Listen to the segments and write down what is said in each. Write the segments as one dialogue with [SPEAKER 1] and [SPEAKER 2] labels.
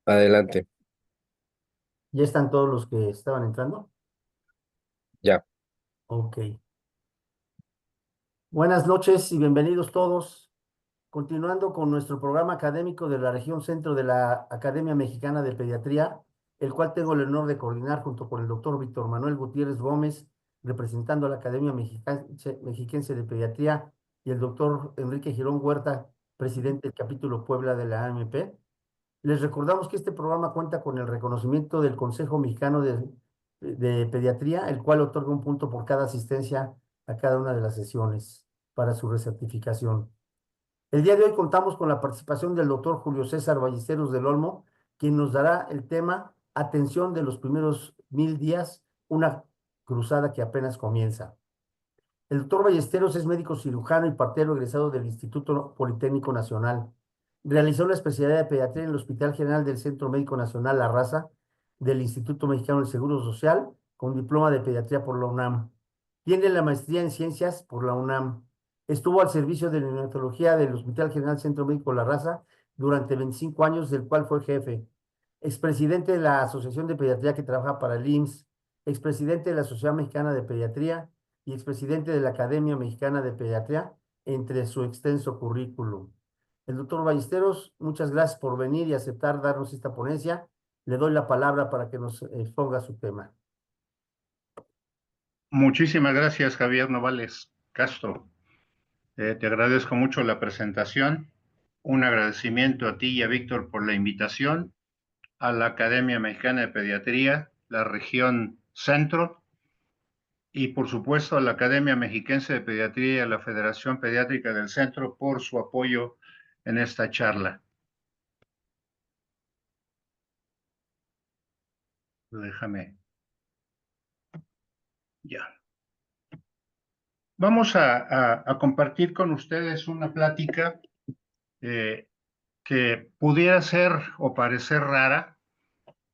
[SPEAKER 1] Adelante,
[SPEAKER 2] ¿Ya están todos los que estaban entrando?
[SPEAKER 1] ya.
[SPEAKER 2] Ok. Buenas noches y bienvenidos todos. Continuando con nuestro programa académico de la región centro de la Academia Mexicana de Pediatría, el cual tengo el honor de coordinar junto con el doctor Víctor Manuel Gutiérrez Gómez, representando a la Academia Mexiquense de Pediatría, y el doctor Enrique Girón Huerta, presidente del capítulo Puebla de la AMP. Les recordamos que este programa cuenta con el reconocimiento del Consejo Mexicano de Pediatría, el cual otorga un punto por cada asistencia a cada una de las sesiones para su recertificación. El día de hoy contamos con la participación del doctor Julio César Ballesteros del Olmo, quien nos dará el tema Atención de los primeros 1000 días, una cruzada que apenas comienza. El doctor Ballesteros es médico cirujano y partero egresado del Instituto Politécnico Nacional. Realizó la especialidad de pediatría en el Hospital General del Centro Médico Nacional La Raza del Instituto Mexicano del Seguro Social con diploma de pediatría por la UNAM. Tiene la maestría en ciencias por la UNAM. Estuvo al servicio de la neonatología del Hospital General Centro Médico La Raza durante 25 años, del cual fue jefe. Expresidente de la Asociación de Pediatría que trabaja para el IMSS, expresidente de la Sociedad Mexicana de Pediatría y expresidente de la Academia Mexicana de Pediatría, entre su extenso currículum. El doctor Ballesteros, muchas gracias por venir y aceptar darnos esta ponencia. Le doy la palabra para que nos exponga su tema.
[SPEAKER 3] Muchísimas gracias, Javier Novales Castro. Te agradezco mucho la presentación. Un agradecimiento a ti y a Víctor por la invitación a la Academia Mexicana de Pediatría, la región Centro, y por supuesto a la Academia Mexiquense de Pediatría y a la Federación Pediátrica del Centro por su apoyo en esta charla. Déjame, ya. Vamos a compartir con ustedes una plática eh, que pudiera ser o parecer rara,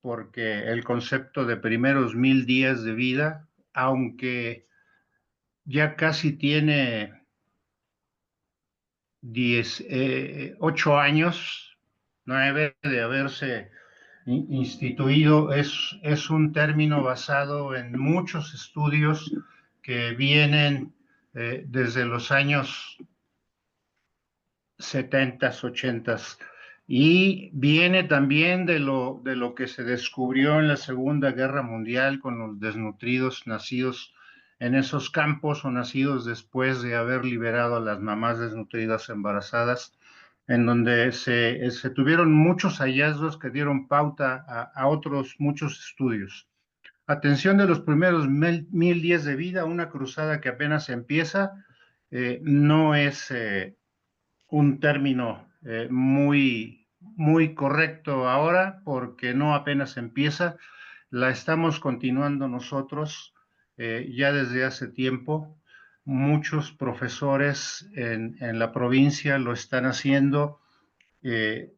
[SPEAKER 3] porque el concepto de primeros 1000 días de vida, aunque ya casi tiene 8 años, 9 de haberse instituido, es un término basado en muchos estudios que vienen desde los años 70, 80, y viene también de lo que se descubrió en la Segunda Guerra Mundial con los desnutridos nacidos en esos campos o nacidos después de haber liberado a las mamás desnutridas embarazadas, en donde se tuvieron muchos hallazgos que dieron pauta a otros muchos estudios. Atención de los primeros 1000 días de vida, una cruzada que apenas empieza, no es un término muy correcto ahora porque no apenas empieza, la estamos continuando nosotros ya desde hace tiempo. Muchos profesores en la provincia lo están haciendo eh,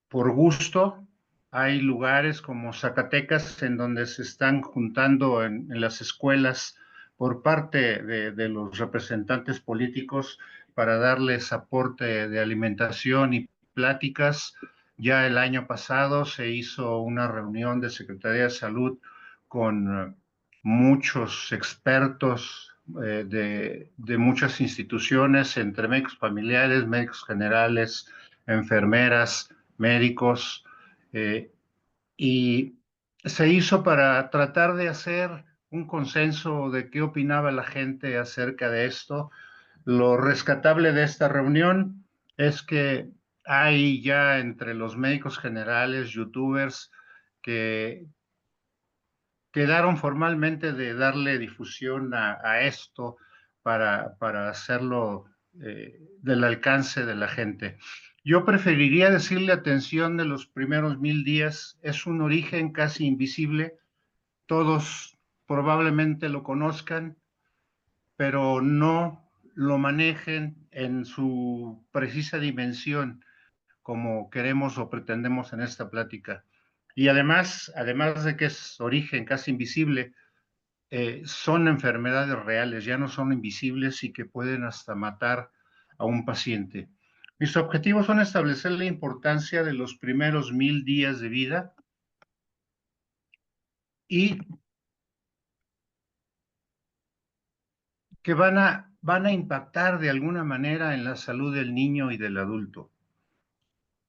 [SPEAKER 3] por gusto. Hay lugares como Zacatecas en donde se están juntando en las escuelas por parte de los representantes políticos para darles aporte de alimentación y pláticas. Ya el año pasado se hizo una reunión de Secretaría de Salud con muchos expertos de muchas instituciones, entre médicos familiares, médicos generales, enfermeras, médicos, eh, y se hizo para tratar de hacer un consenso de qué opinaba la gente acerca de esto. Lo rescatable de esta reunión es que hay ya entre los médicos generales, youtubers, que quedaron formalmente de darle difusión a esto para hacerlo del alcance de la gente. Yo preferiría decirle atención de los primeros 1000 días, es un origen casi invisible, todos probablemente lo conozcan, pero no lo manejen en su precisa dimensión como queremos o pretendemos en esta plática. Y además de que es origen casi invisible, son enfermedades reales, ya no son invisibles y que pueden hasta matar a un paciente. Mis objetivos son establecer la importancia de los primeros 1000 días de vida y que van a impactar de alguna manera en la salud del niño y del adulto.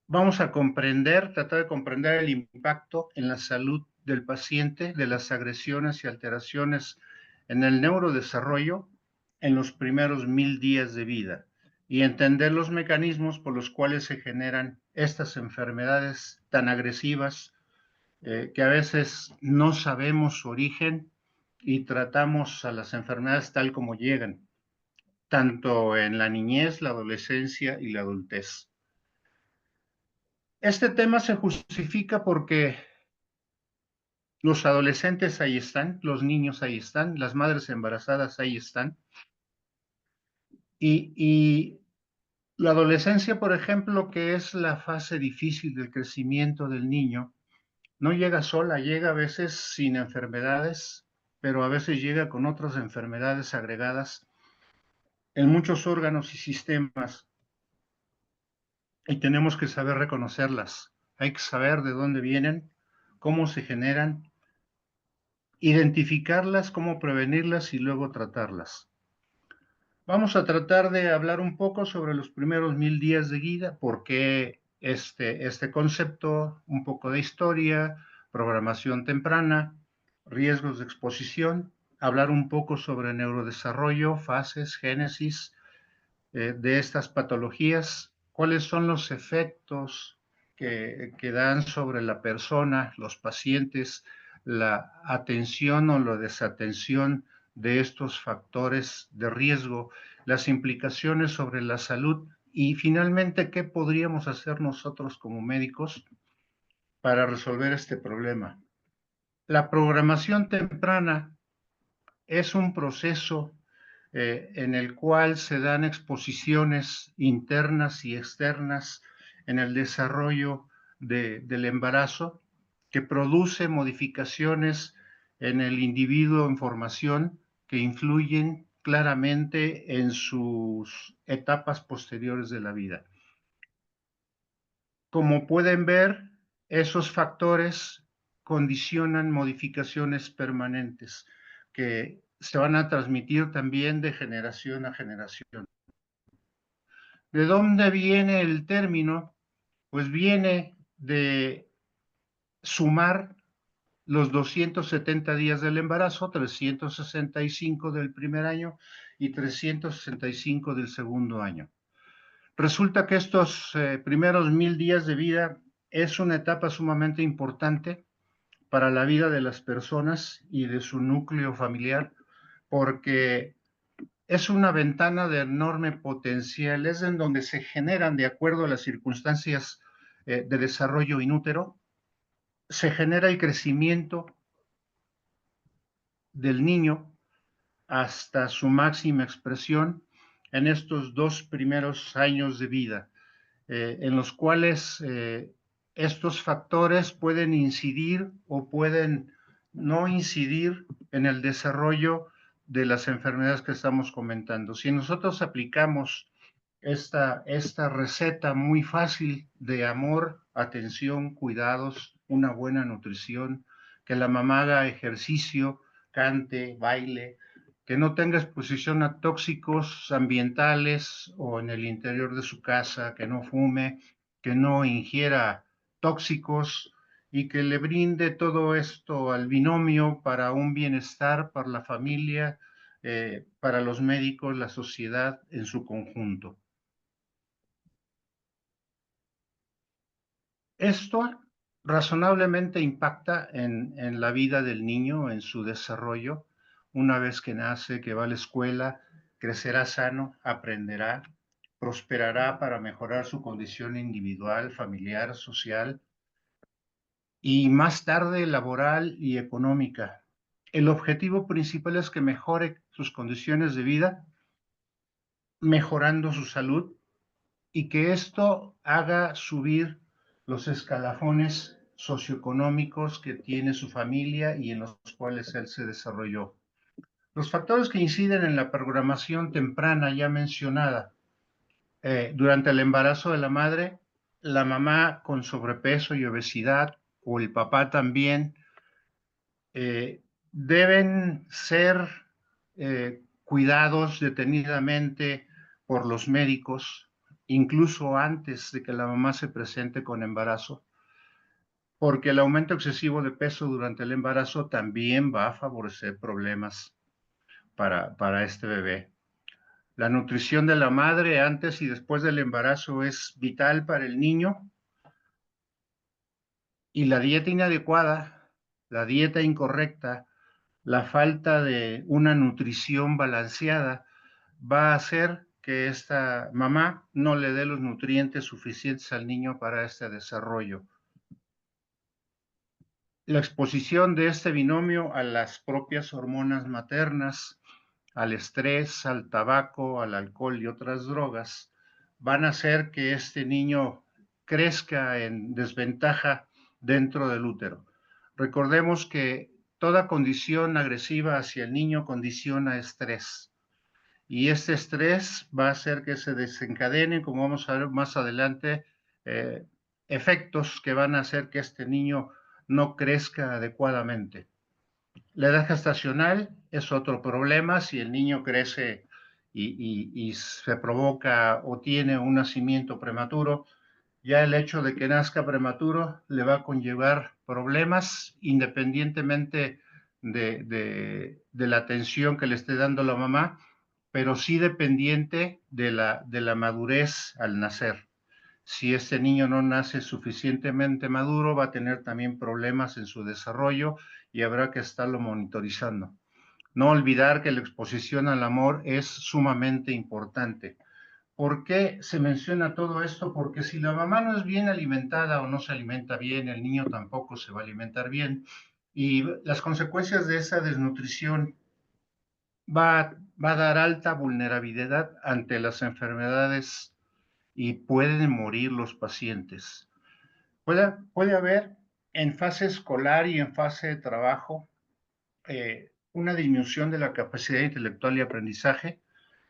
[SPEAKER 3] Vamos a tratar de comprender el impacto en la salud del paciente de las agresiones y alteraciones en el neurodesarrollo en los primeros 1000 días de vida y entender los mecanismos por los cuales se generan estas enfermedades tan agresivas que a veces no sabemos su origen y tratamos a las enfermedades tal como llegan, tanto en la niñez, la adolescencia y la adultez. Este tema se justifica porque los adolescentes ahí están, los niños ahí están, las madres embarazadas ahí están. Y la adolescencia, por ejemplo, que es la fase difícil del crecimiento del niño, no llega sola, llega a veces sin enfermedades, pero a veces llega con otras enfermedades agregadas en muchos órganos y sistemas. Y tenemos que saber reconocerlas. Hay que saber de dónde vienen, cómo se generan, identificarlas, cómo prevenirlas y luego tratarlas. Vamos a tratar de hablar un poco sobre los primeros 1000 días de vida, por qué este concepto, un poco de historia, programación temprana, riesgos de exposición, hablar un poco sobre neurodesarrollo, fases, génesis de estas patologías, cuáles son los efectos que dan sobre la persona, los pacientes, la atención o la desatención de estos factores de riesgo, las implicaciones sobre la salud y finalmente qué podríamos hacer nosotros como médicos para resolver este problema. La programación temprana es un proceso en el cual se dan exposiciones internas y externas en el desarrollo del embarazo, que produce modificaciones en el individuo en formación que influyen claramente en sus etapas posteriores de la vida. Como pueden ver, esos factores condicionan modificaciones permanentes que se van a transmitir también de generación a generación. ¿De dónde viene el término? Pues viene de sumar los 270 días del embarazo, 365 del primer año y 365 del segundo año. Resulta que estos primeros 1000 días de vida es una etapa sumamente importante para la vida de las personas y de su núcleo familiar, porque es una ventana de enorme potencial, es en donde se generan, de acuerdo a las circunstancias de desarrollo inútero, se genera el crecimiento del niño hasta su máxima expresión en estos 2 primeros años de vida, en los cuales estos factores pueden incidir o pueden no incidir en el desarrollo de las enfermedades que estamos comentando. Si nosotros aplicamos esta receta muy fácil de amor, atención, cuidados, una buena nutrición, que la mamá haga ejercicio, cante, baile, que no tenga exposición a tóxicos ambientales o en el interior de su casa, que no fume, que no ingiera tóxicos y que le brinde todo esto al binomio para un bienestar, para la familia, para los médicos, la sociedad en su conjunto. Esto razonablemente impacta en la vida del niño, en su desarrollo. Una vez que nace, que va a la escuela, crecerá sano, aprenderá, prosperará para mejorar su condición individual, familiar, social y más tarde laboral y económica. El objetivo principal es que mejore sus condiciones de vida, mejorando su salud y que esto haga subir los escalafones socioeconómicos que tiene su familia y en los cuales él se desarrolló. Los factores que inciden en la programación temprana ya mencionada durante el embarazo de la madre, la mamá con sobrepeso y obesidad o el papá también deben ser cuidados detenidamente por los médicos, incluso antes de que la mamá se presente con embarazo, porque el aumento excesivo de peso durante el embarazo también va a favorecer problemas para este bebé. La nutrición de la madre antes y después del embarazo es vital para el niño, y la dieta inadecuada, la dieta incorrecta, la falta de una nutrición balanceada va a hacer que esta mamá no le dé los nutrientes suficientes al niño para este desarrollo. La exposición de este binomio a las propias hormonas maternas, al estrés, al tabaco, al alcohol y otras drogas, van a hacer que este niño crezca en desventaja dentro del útero. Recordemos que toda condición agresiva hacia el niño condiciona estrés. Y este estrés va a hacer que se desencadenen, como vamos a ver más adelante, eh, efectos que van a hacer que este niño no crezca adecuadamente. La edad gestacional es otro problema. Si el niño crece y se provoca o tiene un nacimiento prematuro, ya el hecho de que nazca prematuro le va a conllevar problemas independientemente de la atención que le esté dando la mamá, pero sí dependiente de la madurez al nacer. Si este niño no nace suficientemente maduro, va a tener también problemas en su desarrollo y habrá que estarlo monitorizando. No olvidar que la exposición al amor es sumamente importante. ¿Por qué se menciona todo esto? Porque si la mamá no es bien alimentada o no se alimenta bien, el niño tampoco se va a alimentar bien. Y las consecuencias de esa desnutrición va a dar alta vulnerabilidad ante las enfermedades y pueden morir los pacientes. Puede haber en fase escolar y en fase de trabajo una disminución de la capacidad intelectual y aprendizaje,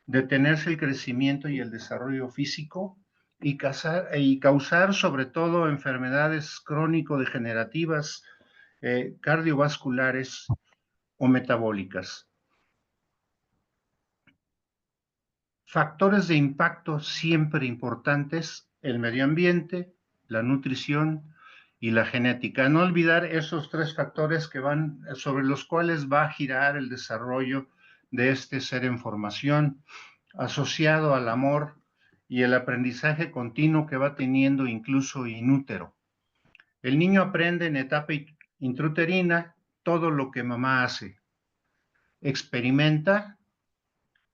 [SPEAKER 3] detenerse el crecimiento y el desarrollo físico y causar sobre todo enfermedades crónico-degenerativas, cardiovasculares o metabólicas. Factores de impacto siempre importantes: el medio ambiente, la nutrición y la genética. No olvidar esos tres factores sobre los cuales va a girar el desarrollo de este ser en formación, asociado al amor y el aprendizaje continuo que va teniendo incluso in útero. El niño aprende en etapa intrauterina todo lo que mamá hace, experimenta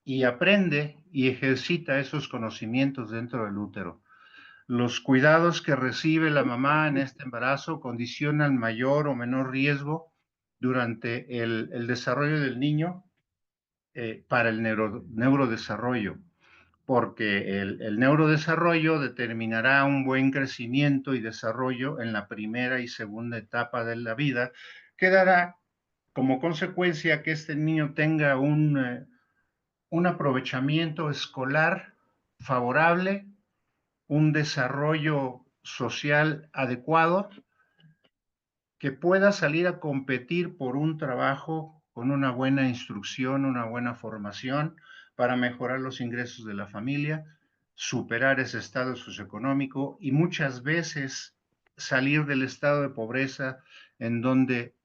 [SPEAKER 3] y aprende y ejercita esos conocimientos dentro del útero. Los cuidados que recibe la mamá en este embarazo condicionan mayor o menor riesgo durante el desarrollo del niño para el neurodesarrollo, porque el neurodesarrollo determinará un buen crecimiento y desarrollo en la primera y segunda etapa de la vida, que dará como consecuencia que este niño tenga un aprovechamiento escolar favorable, un desarrollo social adecuado, que pueda salir a competir por un trabajo con una buena instrucción, una buena formación para mejorar los ingresos de la familia, superar ese estado socioeconómico y muchas veces salir del estado de pobreza en donde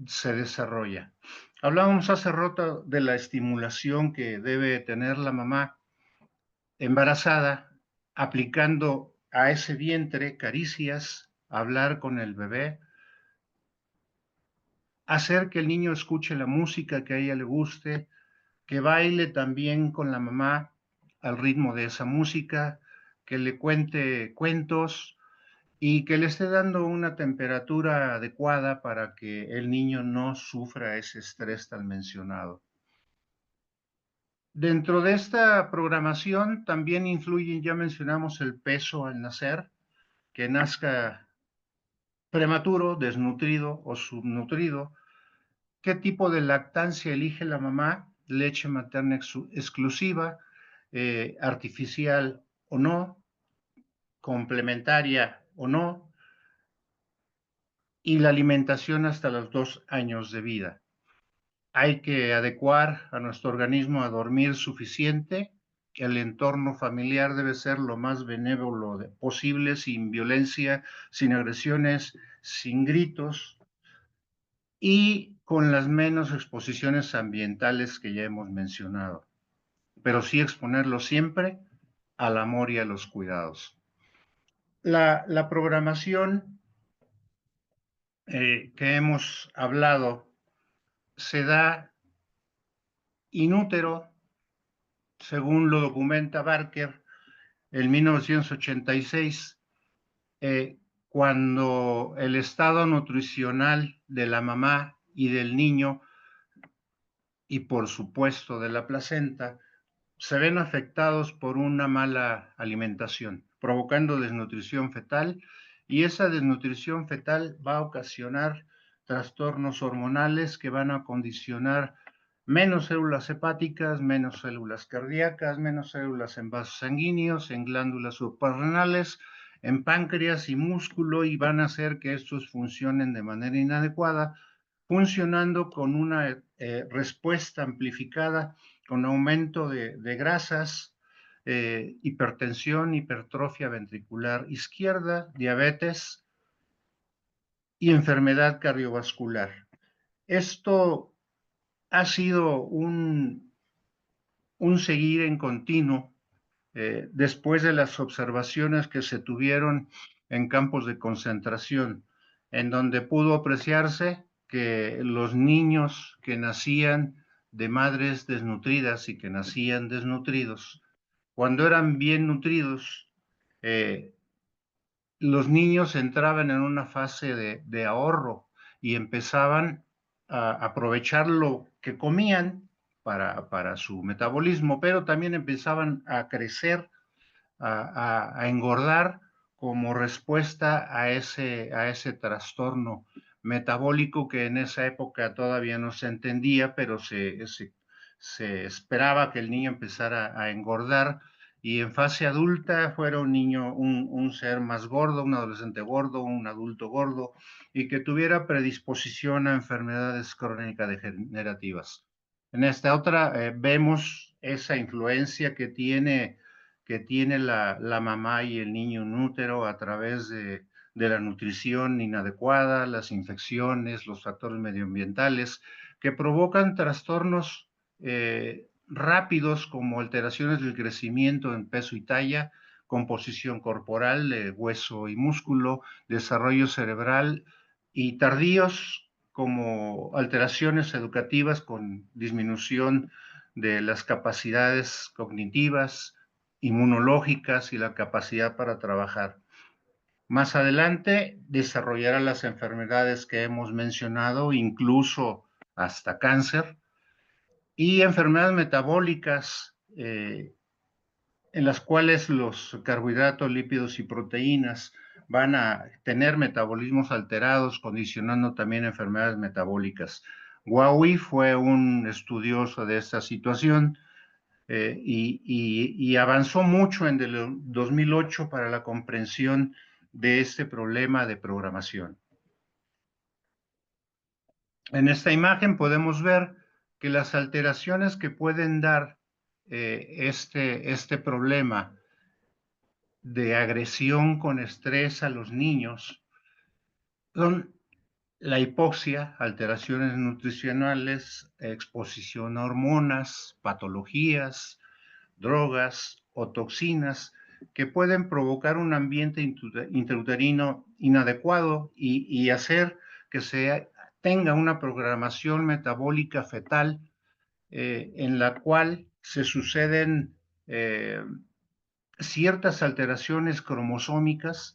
[SPEAKER 3] se desarrolla. Hablábamos hace rato de la estimulación que debe tener la mamá embarazada, aplicando a ese vientre caricias, hablar con el bebé, hacer que el niño escuche la música que a ella le guste, que baile también con la mamá al ritmo de esa música, que le cuente cuentos y que le esté dando una temperatura adecuada para que el niño no sufra ese estrés tan mencionado. Dentro de esta programación también influyen, ya mencionamos, el peso al nacer, que nazca prematuro, desnutrido o subnutrido. ¿Qué tipo de lactancia elige la mamá? Leche materna exclusiva, artificial o no, complementaria o no, y la alimentación hasta los 2 años de vida. Hay que adecuar a nuestro organismo a dormir suficiente. El entorno familiar debe ser lo más benévolo posible, sin violencia, sin agresiones, sin gritos y con las menos exposiciones ambientales que ya hemos mencionado, pero sí exponerlo siempre al amor y a los cuidados. La programación que hemos hablado se da in útero, según lo documenta Barker en 1986, cuando el estado nutricional de la mamá y del niño, y por supuesto de la placenta, se ven afectados por una mala alimentación, provocando desnutrición fetal, y esa desnutrición fetal va a ocasionar trastornos hormonales que van a condicionar menos células hepáticas, menos células cardíacas, menos células en vasos sanguíneos, en glándulas suprarrenales, en páncreas y músculo, y van a hacer que estos funcionen de manera inadecuada, funcionando con una respuesta amplificada, con aumento de grasas, hipertensión, hipertrofia ventricular izquierda, diabetes y enfermedad cardiovascular. Esto ha sido un seguir en continuo después de las observaciones que se tuvieron en campos de concentración, en donde pudo apreciarse que los niños que nacían de madres desnutridas y que nacían desnutridos, cuando eran bien nutridos, los niños entraban en una fase de ahorro y empezaban a aprovechar lo que comían para su metabolismo, pero también empezaban a crecer, a engordar como respuesta a ese trastorno metabólico que en esa época todavía no se entendía, pero se esperaba que el niño empezara a engordar y en fase adulta fuera un niño, un ser más gordo, un adolescente gordo, un adulto gordo, y que tuviera predisposición a enfermedades crónicas degenerativas. En esta otra vemos esa influencia que tiene la mamá y el niño en útero a través de la nutrición inadecuada, las infecciones, los factores medioambientales que provocan trastornos rápidos como alteraciones del crecimiento en peso y talla, composición corporal de hueso y músculo, desarrollo cerebral, y tardíos como alteraciones educativas con disminución de las capacidades cognitivas, inmunológicas y la capacidad para trabajar. Más adelante desarrollará las enfermedades que hemos mencionado, incluso hasta cáncer, y enfermedades metabólicas en las cuales los carbohidratos, lípidos y proteínas van a tener metabolismos alterados, condicionando también enfermedades metabólicas. Guawi fue un estudioso de esta situación y avanzó mucho en el 2008 para la comprensión de este problema de programación. En esta imagen podemos ver que las alteraciones que pueden dar este problema de agresión con estrés a los niños son la hipoxia, alteraciones nutricionales, exposición a hormonas, patologías, drogas o toxinas que pueden provocar un ambiente intrauterino inadecuado y hacer que se tenga una programación metabólica fetal en la cual se suceden ciertas alteraciones cromosómicas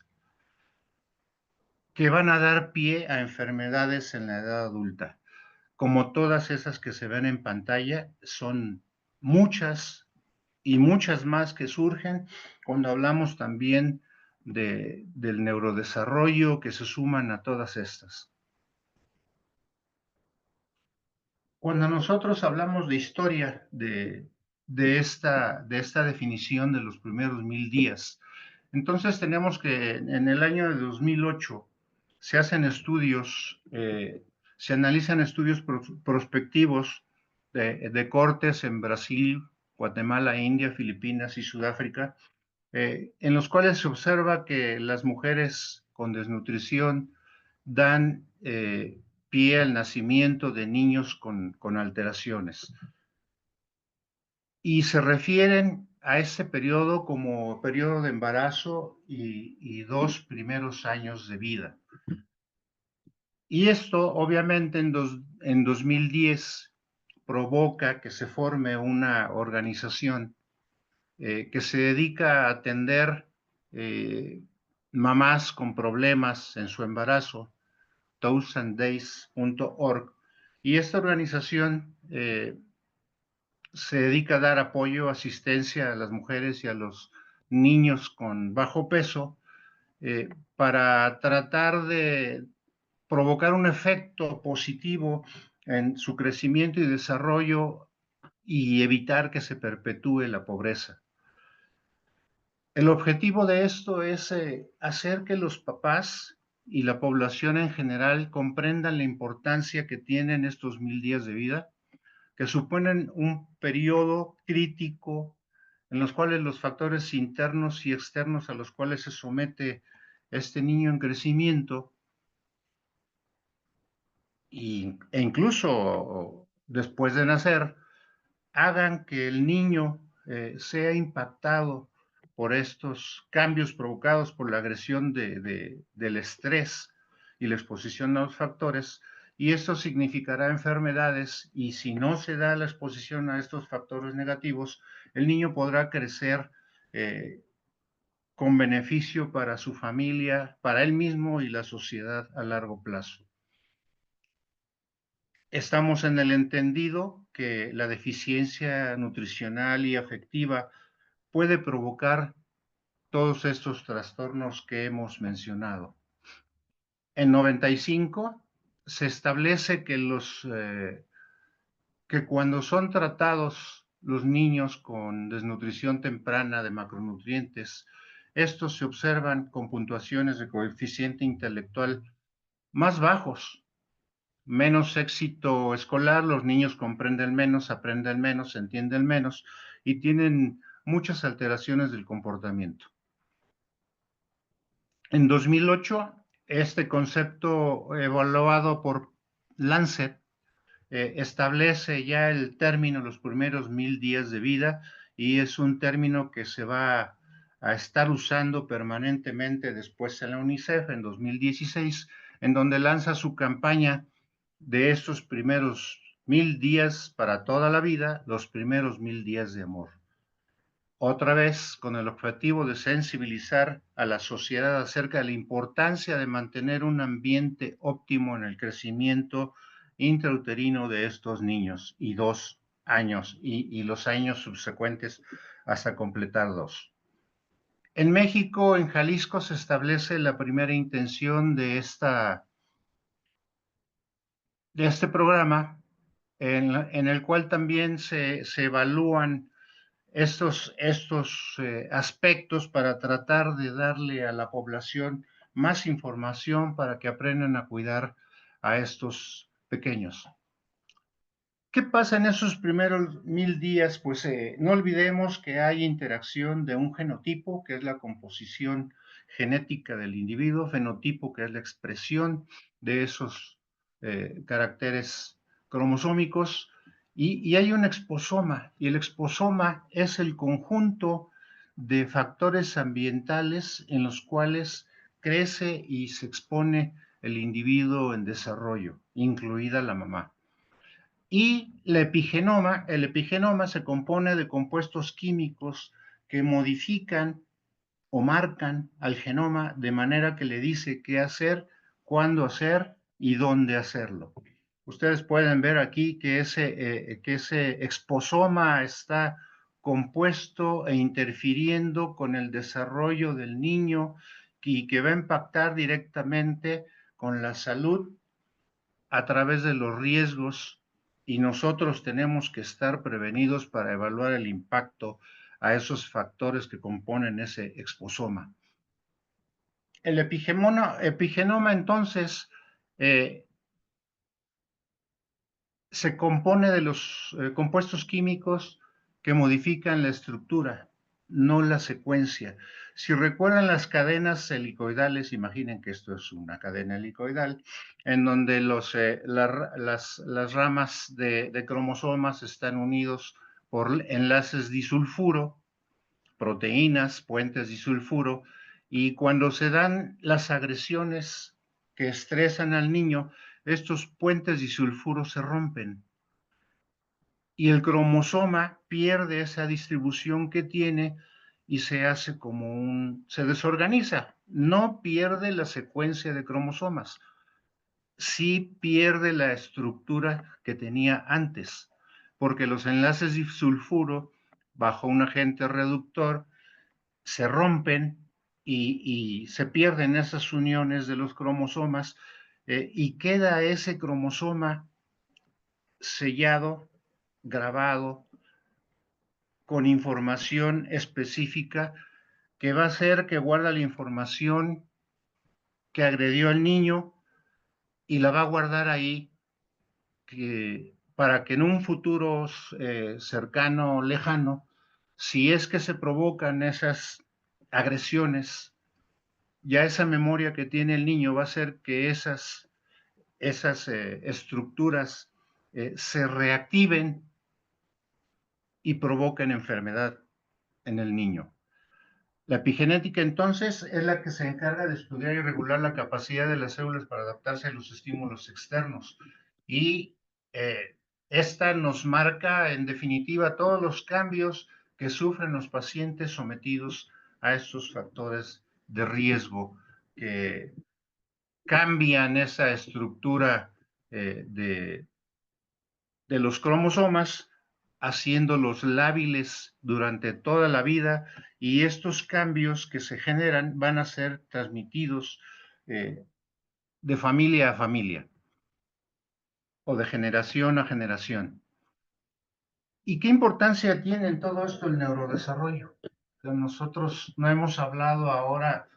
[SPEAKER 3] que van a dar pie a enfermedades en la edad adulta. Como todas esas que se ven en pantalla, son muchas y muchas más que surgen cuando hablamos también del neurodesarrollo que se suman a todas estas. Cuando nosotros hablamos de historia de esta definición de los primeros 1000 días. Entonces tenemos que en el año de 2008 se hacen estudios, se analizan estudios prospectivos de cortes en Brasil, Guatemala, India, Filipinas y Sudáfrica, en los cuales se observa que las mujeres con desnutrición dan pie al nacimiento de niños con alteraciones. Y se refieren a ese periodo como periodo de embarazo y 2 primeros años de vida. Y esto, obviamente, en 2010 provoca que se forme una organización que se dedica a atender mamás con problemas en su embarazo, thousanddays.org, y esta organización se dedica a dar apoyo, asistencia a las mujeres y a los niños con bajo peso para tratar de provocar un efecto positivo en su crecimiento y desarrollo y evitar que se perpetúe la pobreza. El objetivo de esto es hacer que los papás y la población en general comprendan la importancia que tienen estos 1000 días de vida, que suponen un periodo crítico en los cuales los factores internos y externos a los cuales se somete este niño en crecimiento e incluso después de nacer, hagan que el niño sea impactado por estos cambios provocados por la agresión del estrés y la exposición a los factores, y esto significará enfermedades, y si no se da la exposición a estos factores negativos, el niño podrá crecer con beneficio para su familia, para él mismo y la sociedad a largo plazo. Estamos en el entendido que la deficiencia nutricional y afectiva puede provocar todos estos trastornos que hemos mencionado. En 95 se establece que cuando son tratados los niños con desnutrición temprana de macronutrientes, estos se observan con puntuaciones de coeficiente intelectual más bajos, menos éxito escolar, los niños comprenden menos, aprenden menos, entienden menos y tienen muchas alteraciones del comportamiento. En 2008, este concepto evaluado por Lancet establece ya el término los primeros 1000 días de vida, y es un término que se va a estar usando permanentemente después en la UNICEF en 2016, en donde lanza su campaña de estos primeros 1000 días para toda la vida, los primeros 1000 días de amor. Otra vez con el objetivo de sensibilizar a la sociedad acerca de la importancia de mantener un ambiente óptimo en el crecimiento intrauterino de estos niños, y 2 años y los años subsecuentes hasta completar 2. En México, en Jalisco, se establece la primera intención de este programa, en el cual también se evalúan estos aspectos para tratar de darle a la población más información para que aprendan a cuidar a estos pequeños. ¿Qué pasa en esos primeros 1000 días? Pues no olvidemos que hay interacción de un genotipo, que es la composición genética del individuo, fenotipo, que es la expresión de esos caracteres cromosómicos, y hay un exposoma, y el exposoma es el conjunto de factores ambientales en los cuales crece y se expone el individuo en desarrollo, incluida la mamá. Y el epigenoma se compone de compuestos químicos que modifican o marcan al genoma de manera que le dice qué hacer, cuándo hacer y dónde hacerlo. Ustedes pueden ver aquí que ese exposoma está compuesto e interfiriendo con el desarrollo del niño, y que va a impactar directamente con la salud a través de los riesgos y nosotros tenemos que estar prevenidos para evaluar el impacto a esos factores que componen ese exposoma. El epigenoma entonces se compone de los compuestos químicos que modifican la estructura, no la secuencia. Si recuerdan las cadenas helicoidales, imaginen que esto es una cadena helicoidal, en donde las ramas de cromosomas están unidos por enlaces disulfuro, proteínas, puentes disulfuro, y cuando se dan las agresiones que estresan al niño, estos puentes disulfuro se rompen y el cromosoma pierde esa distribución que tiene y se hace se desorganiza. No pierde la secuencia de cromosomas, sí pierde la estructura que tenía antes, porque los enlaces disulfuro bajo un agente reductor se rompen y se pierden esas uniones de los cromosomas y queda ese cromosoma sellado, grabado, con información específica que va a ser que guarda la información que agredió al niño y la va a guardar ahí para que en un futuro cercano o lejano, si es que se provocan esas agresiones, ya esa memoria que tiene el niño va a hacer que esas estructuras se reactiven y provoquen enfermedad en el niño. La epigenética, entonces, es la que se encarga de estudiar y regular la capacidad de las células para adaptarse a los estímulos externos. Y esta nos marca, en definitiva, todos los cambios que sufren los pacientes sometidos a estos factores de riesgo que cambian esa estructura de los cromosomas, haciéndolos lábiles durante toda la vida, y estos cambios que se generan van a ser transmitidos de familia a familia o de generación a generación. ¿Y qué importancia tiene en todo esto el neurodesarrollo? Nosotros no hemos hablado ahora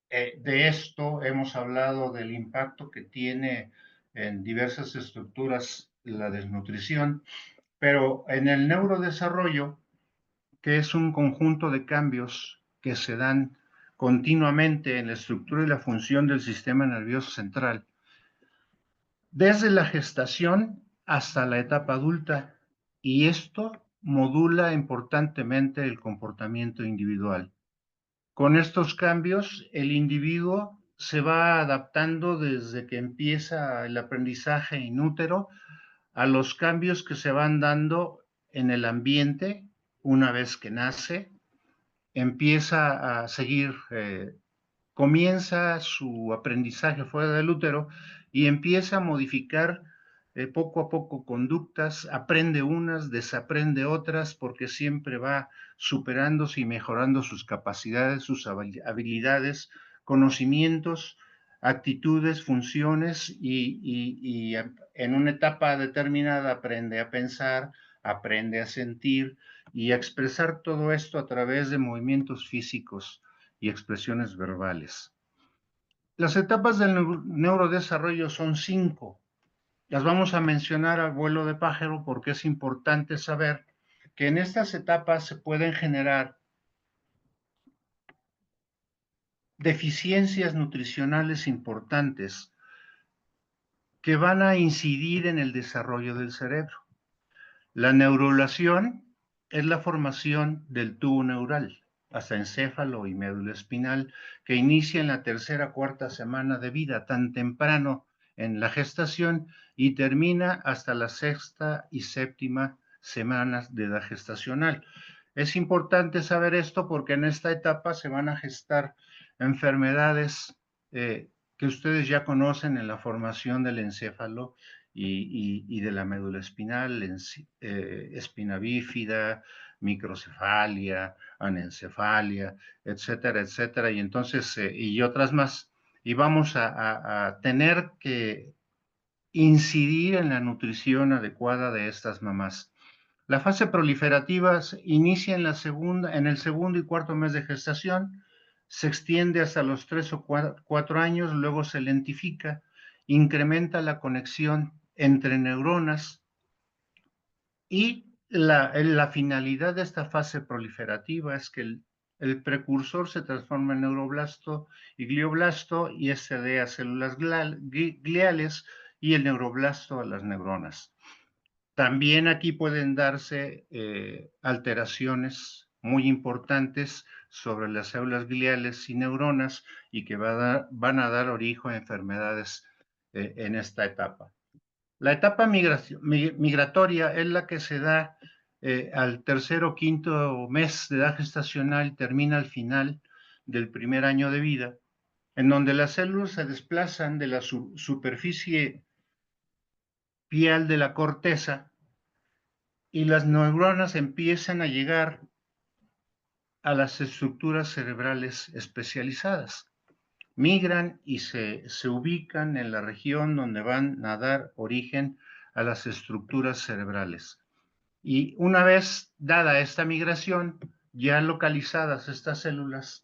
[SPEAKER 3] de esto, hemos hablado del impacto que tiene en diversas estructuras la desnutrición, pero en el neurodesarrollo, que es un conjunto de cambios que se dan continuamente en la estructura y la función del sistema nervioso central, desde la gestación hasta la etapa adulta, y esto modula importantemente el comportamiento individual. Con estos cambios, el individuo se va adaptando desde que empieza el aprendizaje in útero a los cambios que se van dando en el ambiente una vez que nace, empieza a seguir, comienza su aprendizaje fuera del útero y empieza a modificar poco a poco conductas, aprende unas, desaprende otras, porque siempre va superándose y mejorando sus capacidades, sus habilidades, conocimientos, actitudes, funciones y en una etapa determinada aprende a pensar, aprende a sentir y a expresar todo esto a través de movimientos físicos y expresiones verbales. Las etapas del neurodesarrollo son 5. Las vamos a mencionar a vuelo de pájaro porque es importante saber que en estas etapas se pueden generar deficiencias nutricionales importantes que van a incidir en el desarrollo del cerebro. La neurulación es la formación del tubo neural, hasta encéfalo y médula espinal, que inicia en la tercera o cuarta semana de vida, tan temprano en la gestación, y termina hasta la sexta y séptima semanas de edad gestacional. Es importante saber esto porque en esta etapa se van a gestar enfermedades que ustedes ya conocen en la formación del encéfalo y de la médula espinal, espina bífida, microcefalia, anencefalia, etcétera, etcétera, y entonces, y otras más. Y vamos a tener que incidir en la nutrición adecuada de estas mamás. La fase proliferativa se inicia en el segundo y cuarto mes de gestación, se extiende hasta los 3 o 4 años, luego se lentifica, incrementa la conexión entre neuronas y la finalidad de esta fase proliferativa es que el precursor se transforma en neuroblasto y glioblasto y este dé a células gliales y el neuroblasto a las neuronas. También aquí pueden darse alteraciones muy importantes sobre las células gliales y neuronas y que van a dar origen a enfermedades en esta etapa. La etapa migratoria es la que se da al tercer o quinto mes de edad gestacional y termina al final del primer año de vida, en donde las células se desplazan de la superficie piel de la corteza y las neuronas empiezan a llegar a las estructuras cerebrales especializadas. Migran y se ubican en la región donde van a dar origen a las estructuras cerebrales. Y una vez dada esta migración, ya localizadas estas células,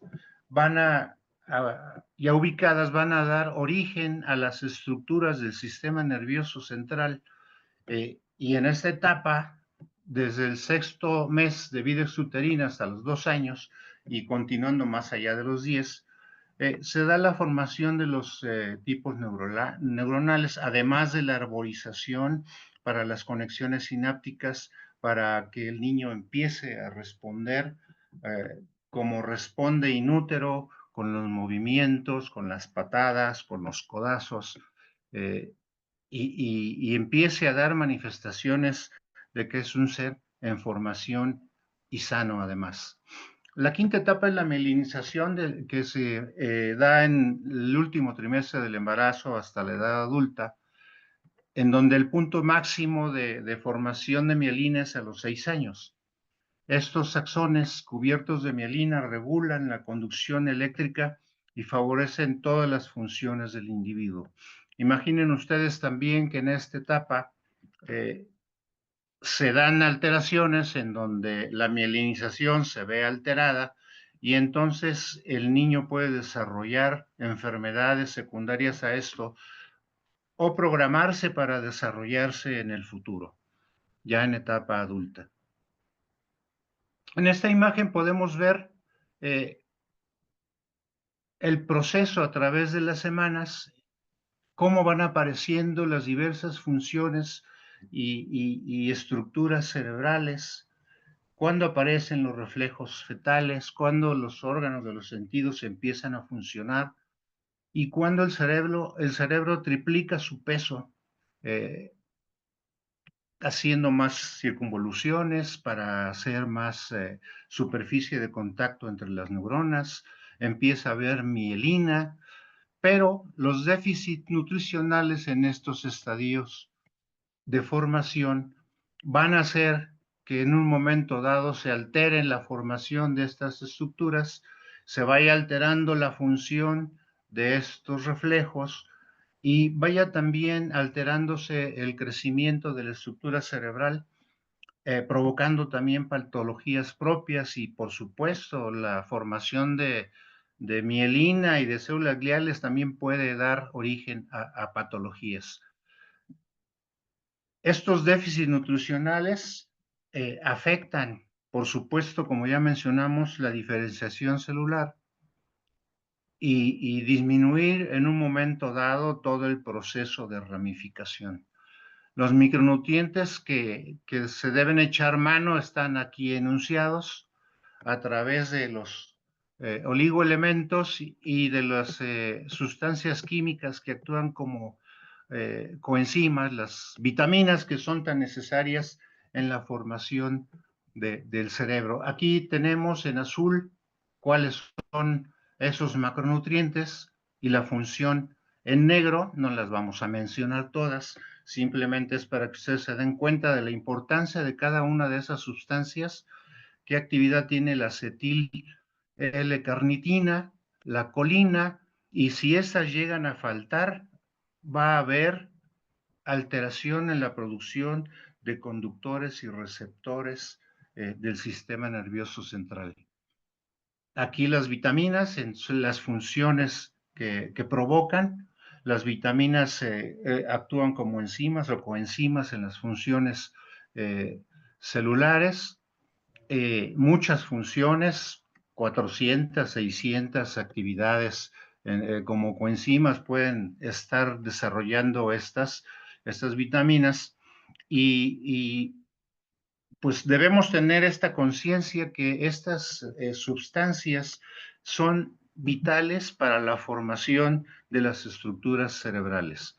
[SPEAKER 3] ya ubicadas, van a dar origen a las estructuras del sistema nervioso central. Y en esta etapa, desde el sexto mes de vida exuterina hasta los 2 años y continuando más allá de los 10, se da la formación de los tipos neuronales, además de la arborización para las conexiones sinápticas, para que el niño empiece a responder como responde in útero, con los movimientos, con las patadas, con los codazos, y empiece a dar manifestaciones de que es un ser en formación y sano además. La quinta etapa es la mielinización que se da en el último trimestre del embarazo hasta la edad adulta, en donde el punto máximo de formación de mielina es a los 6 años. Estos axones cubiertos de mielina regulan la conducción eléctrica y favorecen todas las funciones del individuo. Imaginen ustedes también que en esta etapa se dan alteraciones en donde la mielinización se ve alterada y entonces el niño puede desarrollar enfermedades secundarias a esto o programarse para desarrollarse en el futuro, ya en etapa adulta. En esta imagen podemos ver el proceso a través de las semanas, cómo van apareciendo las diversas funciones y estructuras cerebrales, cuándo aparecen los reflejos fetales, cuándo los órganos de los sentidos empiezan a funcionar y cuándo el cerebro triplica su peso, haciendo más circunvoluciones para hacer más superficie de contacto entre las neuronas, empieza a haber mielina, pero los déficits nutricionales en estos estadios de formación van a hacer que en un momento dado se altere la formación de estas estructuras, se vaya alterando la función de estos reflejos y vaya también alterándose el crecimiento de la estructura cerebral, provocando también patologías propias y, por supuesto, la formación de mielina y de células gliales también puede dar origen a patologías. Estos déficits nutricionales afectan, por supuesto, como ya mencionamos, la diferenciación celular y disminuir en un momento dado todo el proceso de ramificación. Los micronutrientes que se deben echar mano están aquí enunciados a través de los oligoelementos y de las sustancias químicas que actúan como coenzimas, las vitaminas que son tan necesarias en la formación del cerebro. Aquí tenemos en azul cuáles son esos macronutrientes y la función. En negro no las vamos a mencionar todas, simplemente es para que ustedes se den cuenta de la importancia de cada una de esas sustancias, qué actividad tiene la acetil L-carnitina, la colina, y si estas llegan a faltar, va a haber alteración en la producción de conductores y receptores del sistema nervioso central. Aquí las vitaminas, en las funciones que provocan, las vitaminas actúan como enzimas o coenzimas en las funciones celulares, muchas funciones, 400, 600 actividades como coenzimas pueden estar desarrollando estas vitaminas y pues debemos tener esta conciencia que estas sustancias son vitales para la formación de las estructuras cerebrales,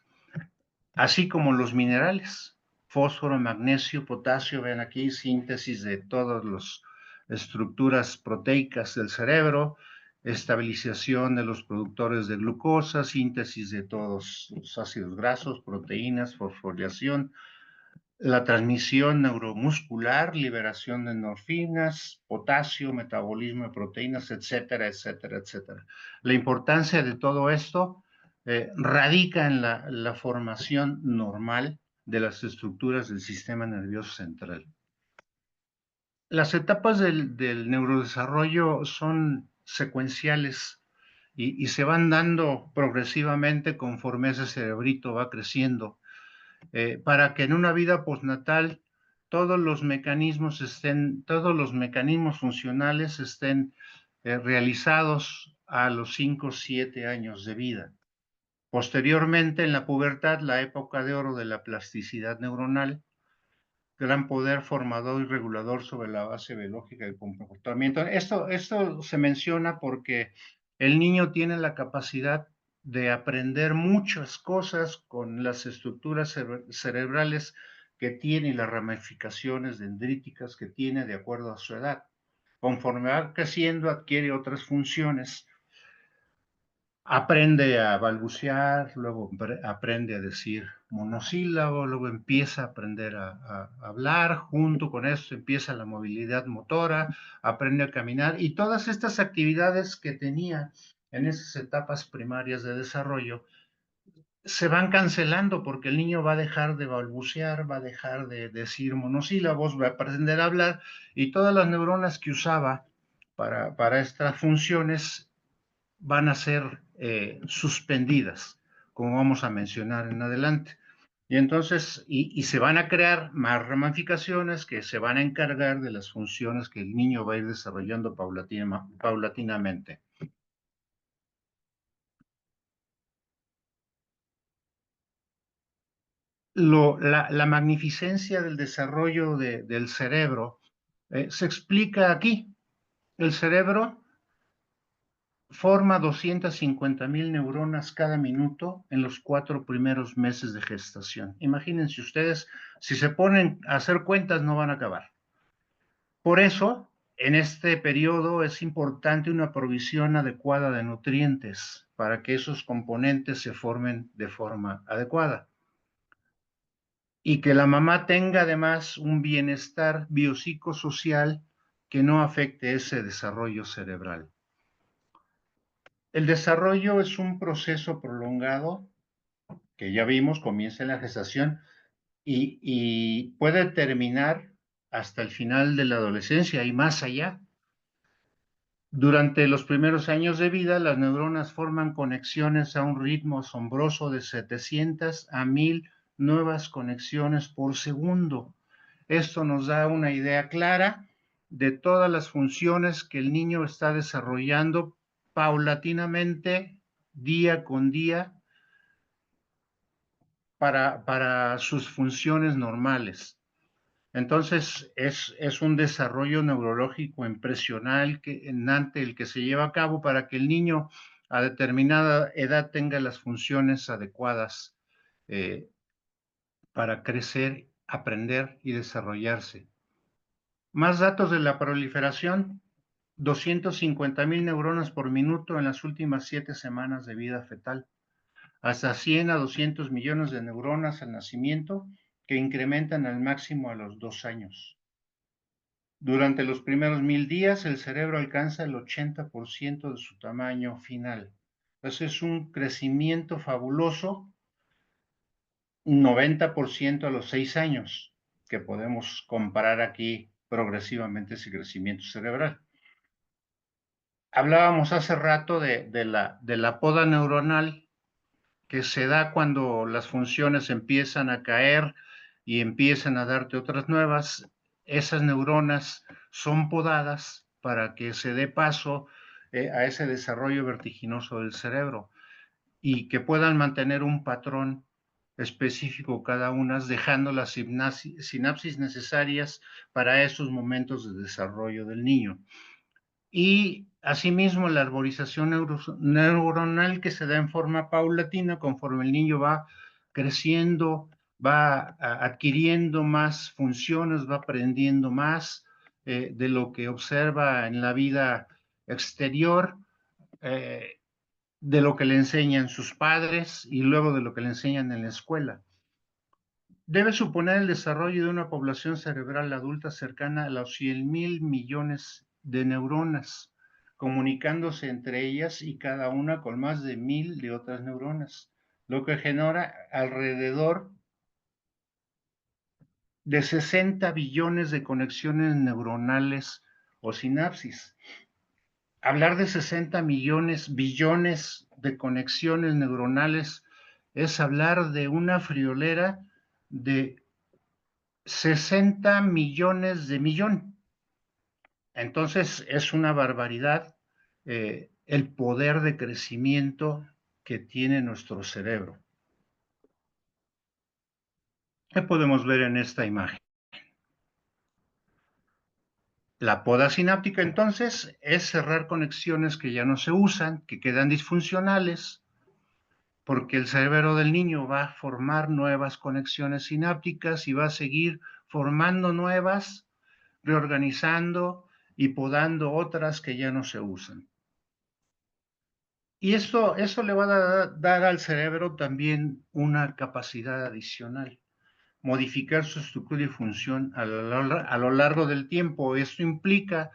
[SPEAKER 3] así como los minerales, fósforo, magnesio, potasio. Ven aquí síntesis de todas las estructuras proteicas del cerebro, estabilización de los productores de glucosa, síntesis de todos los ácidos grasos, proteínas, fosforilación, la transmisión neuromuscular, liberación de endorfinas, potasio, metabolismo de proteínas, etcétera, etcétera, etcétera. La importancia de todo esto radica en la formación normal de las estructuras del sistema nervioso central. Las etapas del neurodesarrollo son secuenciales y se van dando progresivamente conforme ese cerebrito va creciendo. Para que en una vida postnatal todos los mecanismos funcionales estén realizados a los 5 o 7 años de vida. Posteriormente, en la pubertad, la época de oro de la plasticidad neuronal, gran poder formador y regulador sobre la base biológica del comportamiento. Esto se menciona porque el niño tiene la capacidad de aprender muchas cosas con las estructuras cerebrales que tiene y las ramificaciones dendríticas que tiene de acuerdo a su edad. Conforme va creciendo, adquiere otras funciones. Aprende a balbucear, luego aprende a decir monosílabo, luego empieza a aprender a hablar, junto con eso empieza la movilidad motora, aprende a caminar y todas estas actividades que tenía en esas etapas primarias de desarrollo se van cancelando porque el niño va a dejar de balbucear, va a dejar de decir monosílabos, va a aprender a hablar y todas las neuronas que usaba para estas funciones van a ser suspendidas, como vamos a mencionar en adelante. Y entonces, y se van a crear más ramificaciones que se van a encargar de las funciones que el niño va a ir desarrollando paulatinamente. La magnificencia del desarrollo del cerebro se explica aquí. El cerebro forma 250,000 neuronas cada minuto en los 4 primeros meses de gestación. Imagínense ustedes, si se ponen a hacer cuentas no van a acabar. Por eso, en este periodo es importante una provisión adecuada de nutrientes para que esos componentes se formen de forma adecuada. Y que la mamá tenga además un bienestar biopsicosocial que no afecte ese desarrollo cerebral. El desarrollo es un proceso prolongado que ya vimos, comienza en la gestación y puede terminar hasta el final de la adolescencia y más allá. Durante los primeros años de vida, las neuronas forman conexiones a un ritmo asombroso de 700 a 1000 nuevas conexiones por segundo. Esto nos da una idea clara de todas las funciones que el niño está desarrollando paulatinamente, día con día, para sus funciones normales. Entonces, es un desarrollo neurológico impresionante el que se lleva a cabo para que el niño a determinada edad tenga las funciones adecuadas para crecer, aprender y desarrollarse. Más datos de la proliferación: 250,000 neuronas por minuto en las últimas 7 semanas de vida fetal, hasta 100 a 200 millones de neuronas al nacimiento, que incrementan al máximo a los 2 años. Durante los primeros 1000 días, el cerebro alcanza el 80% de su tamaño final. Entonces es un crecimiento fabuloso 90% a los 6 años, que podemos comparar aquí progresivamente ese crecimiento cerebral. Hablábamos hace rato de la poda neuronal que se da cuando las funciones empiezan a caer y empiezan a darte otras nuevas. Esas neuronas son podadas para que se dé paso a ese desarrollo vertiginoso del cerebro y que puedan mantener un patrón específico cada una, dejando las sinapsis necesarias para esos momentos de desarrollo del niño. Y asimismo la arborización neuronal que se da en forma paulatina conforme el niño va creciendo, va adquiriendo más funciones, va aprendiendo más de lo que observa en la vida exterior, de lo que le enseñan sus padres y luego de lo que le enseñan en la escuela. Debe suponer el desarrollo de una población cerebral adulta cercana a los 100,000 millones de neuronas, comunicándose entre ellas y cada una con más de 1,000 de otras neuronas, lo que genera alrededor de 60 billones de conexiones neuronales o sinapsis. Hablar de 60 billones de conexiones neuronales es hablar de una friolera de 60 millones de millón. Entonces es una barbaridad el poder de crecimiento que tiene nuestro cerebro. ¿Qué podemos ver en esta imagen? La poda sináptica entonces es cerrar conexiones que ya no se usan, que quedan disfuncionales, porque el cerebro del niño va a formar nuevas conexiones sinápticas y va a seguir formando nuevas, reorganizando y podando otras que ya no se usan. Y eso le va a dar al cerebro también una capacidad adicional, modificar su estructura y función a lo largo del tiempo. Esto implica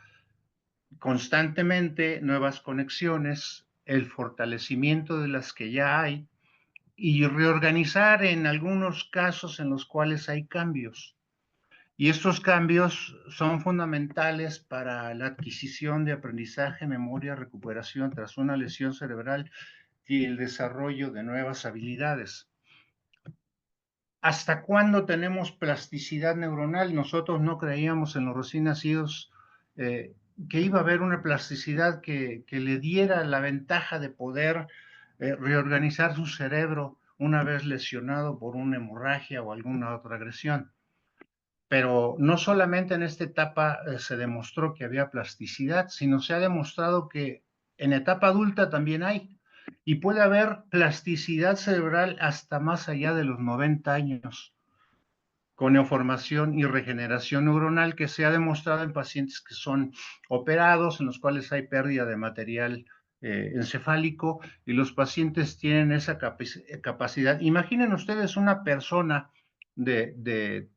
[SPEAKER 3] constantemente nuevas conexiones, el fortalecimiento de las que ya hay y reorganizar en algunos casos en los cuales hay cambios. Y estos cambios son fundamentales para la adquisición de aprendizaje, memoria, recuperación tras una lesión cerebral y el desarrollo de nuevas habilidades. ¿Hasta cuándo tenemos plasticidad neuronal? Nosotros no creíamos en los recién nacidos que iba a haber una plasticidad que le diera la ventaja de poder reorganizar su cerebro una vez lesionado por una hemorragia o alguna otra agresión. Pero no solamente en esta etapa se demostró que había plasticidad, sino se ha demostrado que en etapa adulta también hay. Y puede haber plasticidad cerebral hasta más allá de los 90 años, con neoformación y regeneración neuronal que se ha demostrado en pacientes que son operados, en los cuales hay pérdida de material encefálico y los pacientes tienen esa capacidad. Imaginen ustedes una persona de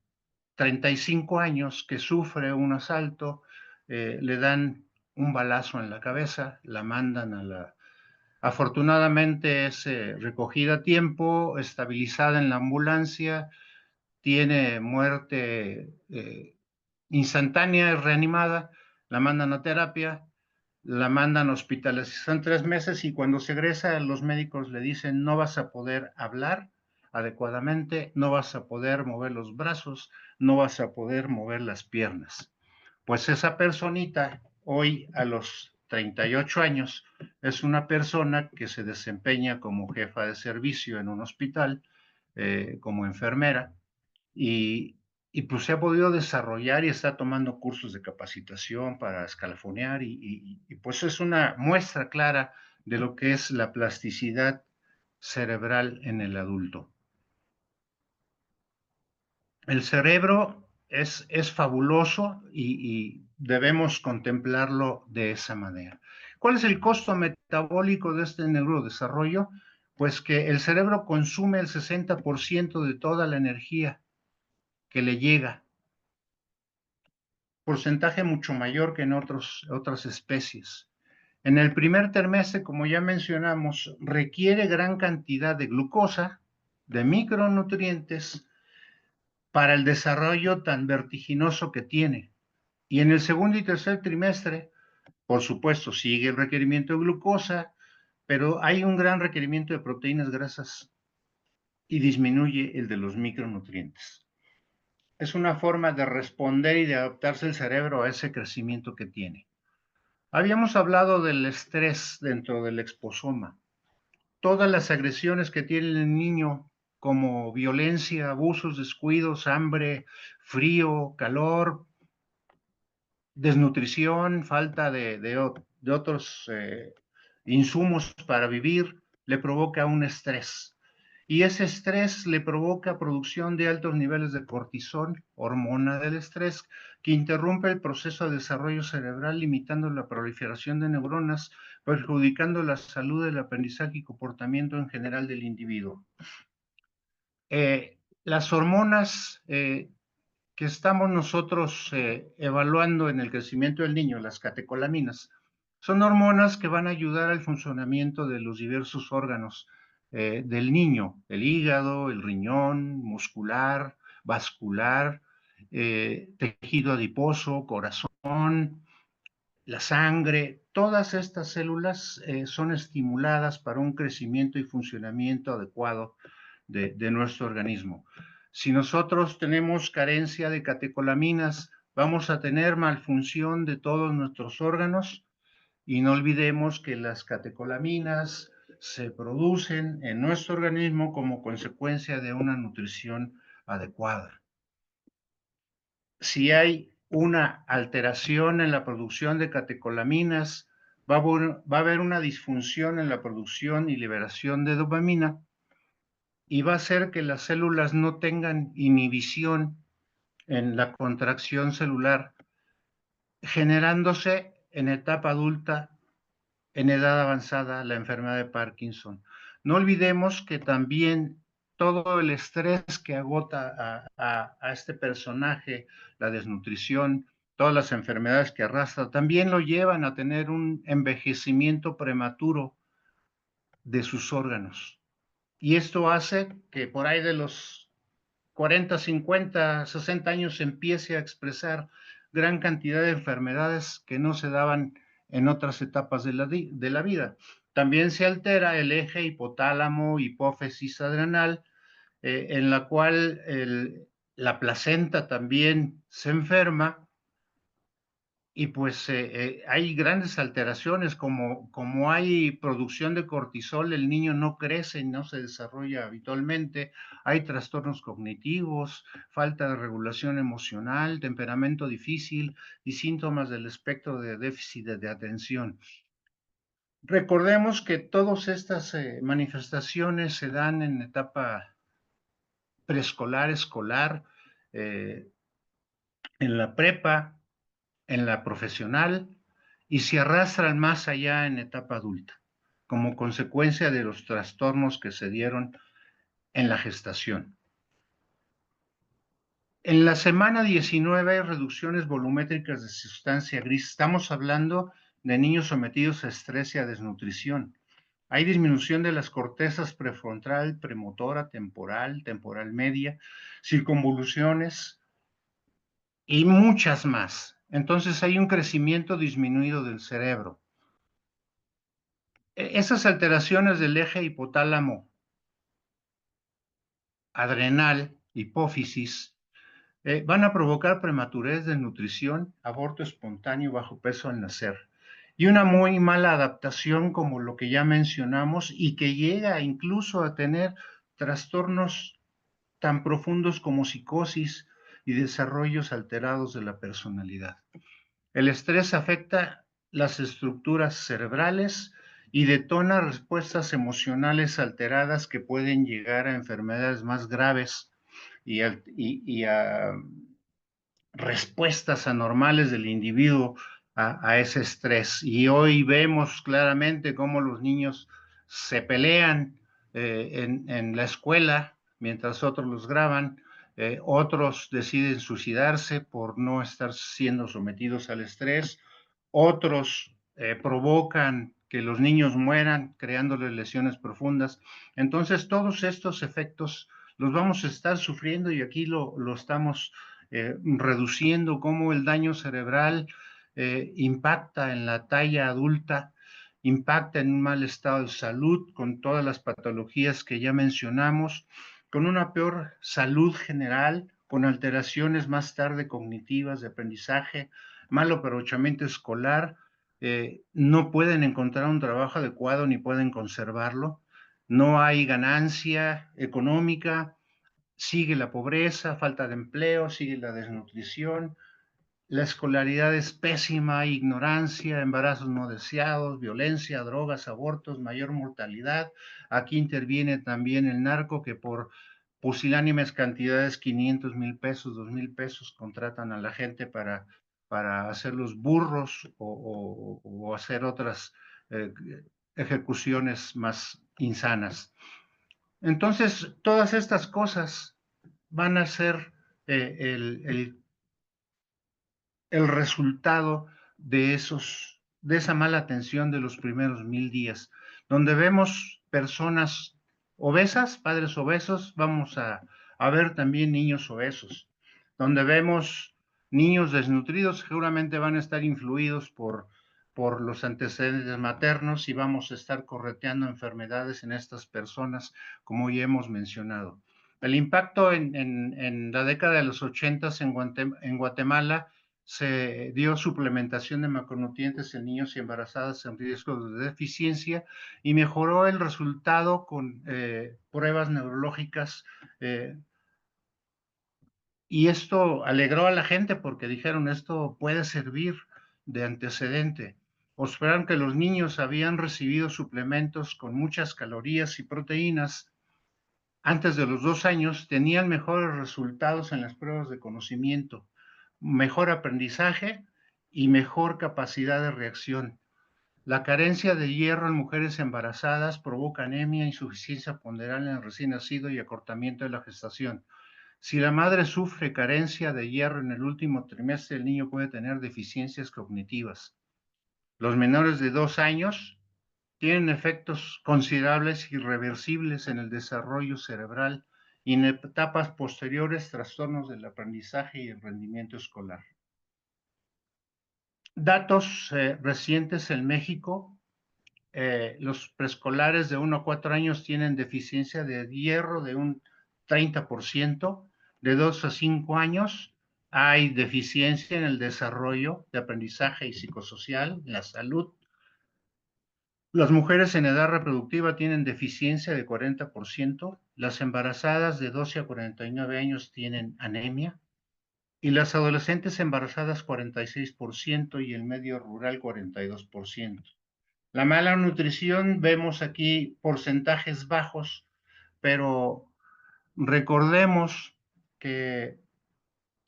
[SPEAKER 3] 35 años que sufre un asalto, le dan un balazo en la cabeza, la mandan a la... Afortunadamente es recogida a tiempo, estabilizada en la ambulancia, tiene muerte instantánea, es reanimada, la mandan a terapia, la mandan a hospitalización 3 meses y cuando se egresa los médicos le dicen no vas a poder hablar adecuadamente, no vas a poder mover los brazos, no vas a poder mover las piernas. Pues esa personita hoy a los 38 años es una persona que se desempeña como jefa de servicio en un hospital, como enfermera, y, y pues se ha podido desarrollar y está tomando cursos de capacitación para escalafonear y pues es una muestra clara de lo que es la plasticidad cerebral en el adulto. El cerebro es fabuloso y debemos contemplarlo de esa manera. ¿Cuál es el costo metabólico de este neurodesarrollo? Pues que el cerebro consume el 60% de toda la energía que le llega, porcentaje mucho mayor que en otras especies. En el primer trimestre, como ya mencionamos, requiere gran cantidad de glucosa de micronutrientes para el desarrollo tan vertiginoso que tiene. Y en el segundo y tercer trimestre, por supuesto, sigue el requerimiento de glucosa, pero hay un gran requerimiento de proteínas, grasas y disminuye el de los micronutrientes. Es una forma de responder y de adaptarse el cerebro a ese crecimiento que tiene. Habíamos hablado del estrés dentro del exposoma. Todas las agresiones que tiene el niño, como violencia, abusos, descuidos, hambre, frío, calor, desnutrición, falta de otros insumos para vivir, le provoca un estrés. Y ese estrés le provoca producción de altos niveles de cortisol, hormona del estrés, que interrumpe el proceso de desarrollo cerebral, limitando la proliferación de neuronas, perjudicando la salud, el aprendizaje y comportamiento en general del individuo. Las hormonas que estamos nosotros evaluando en el crecimiento del niño, las catecolaminas, son hormonas que van a ayudar al funcionamiento de los diversos órganos del niño, el hígado, el riñón, muscular, vascular, tejido adiposo, corazón, la sangre. Todas estas células son estimuladas para un crecimiento y funcionamiento adecuado de nuestro organismo. Si nosotros tenemos carencia de catecolaminas, vamos a tener malfunción de todos nuestros órganos, y no olvidemos que las catecolaminas se producen en nuestro organismo como consecuencia de una nutrición adecuada. Si hay una alteración en la producción de catecolaminas, va a haber una disfunción en la producción y liberación de dopamina, y va a hacer que las células no tengan inhibición en la contracción celular, generándose en etapa adulta, en edad avanzada, la enfermedad de Parkinson. No olvidemos que también todo el estrés que agota a este personaje, la desnutrición, todas las enfermedades que arrastra, también lo llevan a tener un envejecimiento prematuro de sus órganos. Y esto hace que por ahí de los 40, 50, 60 años se empiece a expresar gran cantidad de enfermedades que no se daban en otras etapas de la vida. También se altera el eje hipotálamo, hipófisis adrenal, en la cual la placenta también se enferma, y pues hay grandes alteraciones, como hay producción de cortisol, el niño no crece, no se desarrolla habitualmente, hay trastornos cognitivos, falta de regulación emocional, temperamento difícil y síntomas del espectro de déficit de atención. Recordemos que todas estas manifestaciones se dan en etapa preescolar, escolar, en la prepa, en la profesional, y se arrastran más allá en etapa adulta, como consecuencia de los trastornos que se dieron en la gestación. En la semana 19 hay reducciones volumétricas de sustancia gris. Estamos hablando de niños sometidos a estrés y a desnutrición. Hay disminución de las cortezas prefrontal, premotora, temporal, temporal media, circunvoluciones y muchas más. Entonces hay un crecimiento disminuido del cerebro. Esas alteraciones del eje hipotálamo, adrenal, hipófisis, van a provocar prematurez, desnutrición, aborto espontáneo, bajo peso al nacer, y una muy mala adaptación, como lo que ya mencionamos, y que llega incluso a tener trastornos tan profundos como psicosis y desarrollos alterados de la personalidad. El estrés afecta las estructuras cerebrales y detona respuestas emocionales alteradas que pueden llegar a enfermedades más graves y a respuestas anormales del individuo a ese estrés. Y hoy vemos claramente cómo los niños se pelean en la escuela mientras otros los graban. Otros deciden suicidarse por no estar siendo sometidos al estrés. Otros provocan que los niños mueran, creándoles lesiones profundas. Entonces, todos estos efectos los vamos a estar sufriendo y aquí lo estamos reduciendo, cómo el daño cerebral impacta en la talla adulta, impacta en un mal estado de salud, con todas las patologías que ya mencionamos, con una peor salud general, con alteraciones más tarde cognitivas de aprendizaje, mal aprovechamiento escolar, no pueden encontrar un trabajo adecuado ni pueden conservarlo, no hay ganancia económica, sigue la pobreza, falta de empleo, sigue la desnutrición, la escolaridad es pésima, ignorancia, embarazos no deseados, violencia, drogas, abortos, mayor mortalidad. Aquí interviene también el narco que por pusilánimes cantidades, 500,000 pesos, 2,000 pesos, contratan a la gente para hacerlos burros o hacer otras ejecuciones más insanas. Entonces, todas estas cosas van a ser el resultado de esa mala atención de los primeros 1,000 días, donde vemos personas obesas, padres obesos, vamos a ver también niños obesos, donde vemos niños desnutridos, seguramente van a estar influidos por los antecedentes maternos y vamos a estar correteando enfermedades en estas personas, como ya hemos mencionado. El impacto en la década de los 80 en Guatemala se dio suplementación de macronutrientes en niños y embarazadas en riesgo de deficiencia y mejoró el resultado con pruebas neurológicas y esto alegró a la gente porque dijeron esto puede servir de antecedente. Observaron que los niños habían recibido suplementos con muchas calorías y proteínas antes de los 2 años, tenían mejores resultados en las pruebas de conocimiento, mejor aprendizaje y mejor capacidad de reacción. La carencia de hierro en mujeres embarazadas provoca anemia, insuficiencia ponderal en el recién nacido y acortamiento de la gestación. Si la madre sufre carencia de hierro en el último trimestre, el niño puede tener deficiencias cognitivas. Los menores de 2 años tienen efectos considerables y irreversibles en el desarrollo cerebral y en etapas posteriores trastornos del aprendizaje y el rendimiento escolar. Datos recientes en México, los preescolares de 1 a 4 años tienen deficiencia de hierro de un 30%, de 2 a 5 años hay deficiencia en el desarrollo de aprendizaje y psicosocial, en la salud. Las mujeres en edad reproductiva tienen deficiencia de 40%, las embarazadas de 12 a 49 años tienen anemia y las adolescentes embarazadas 46% y el medio rural 42%. La mala nutrición, vemos aquí porcentajes bajos, pero recordemos que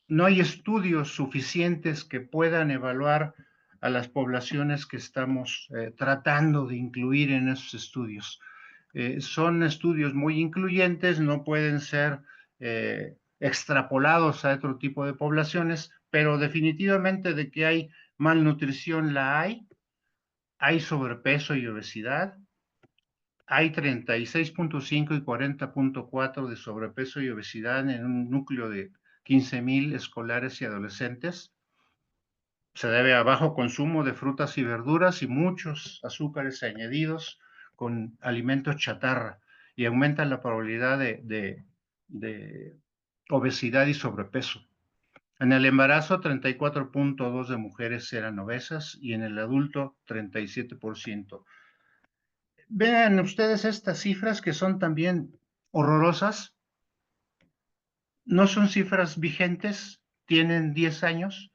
[SPEAKER 3] no hay estudios suficientes que puedan evaluar a las poblaciones que estamos tratando de incluir en esos estudios. Son estudios muy incluyentes, no pueden ser extrapolados a otro tipo de poblaciones, pero definitivamente de que hay malnutrición la hay sobrepeso y obesidad, hay 36.5 y 40.4 de sobrepeso y obesidad en un núcleo de 15,000 escolares y adolescentes. Se debe a bajo consumo de frutas y verduras y muchos azúcares añadidos con alimentos chatarra y aumenta la probabilidad de obesidad y sobrepeso. En el embarazo, 34.2 de mujeres eran obesas y en el adulto, 37%. Vean ustedes estas cifras que son también horrorosas. No son cifras vigentes, tienen 10 años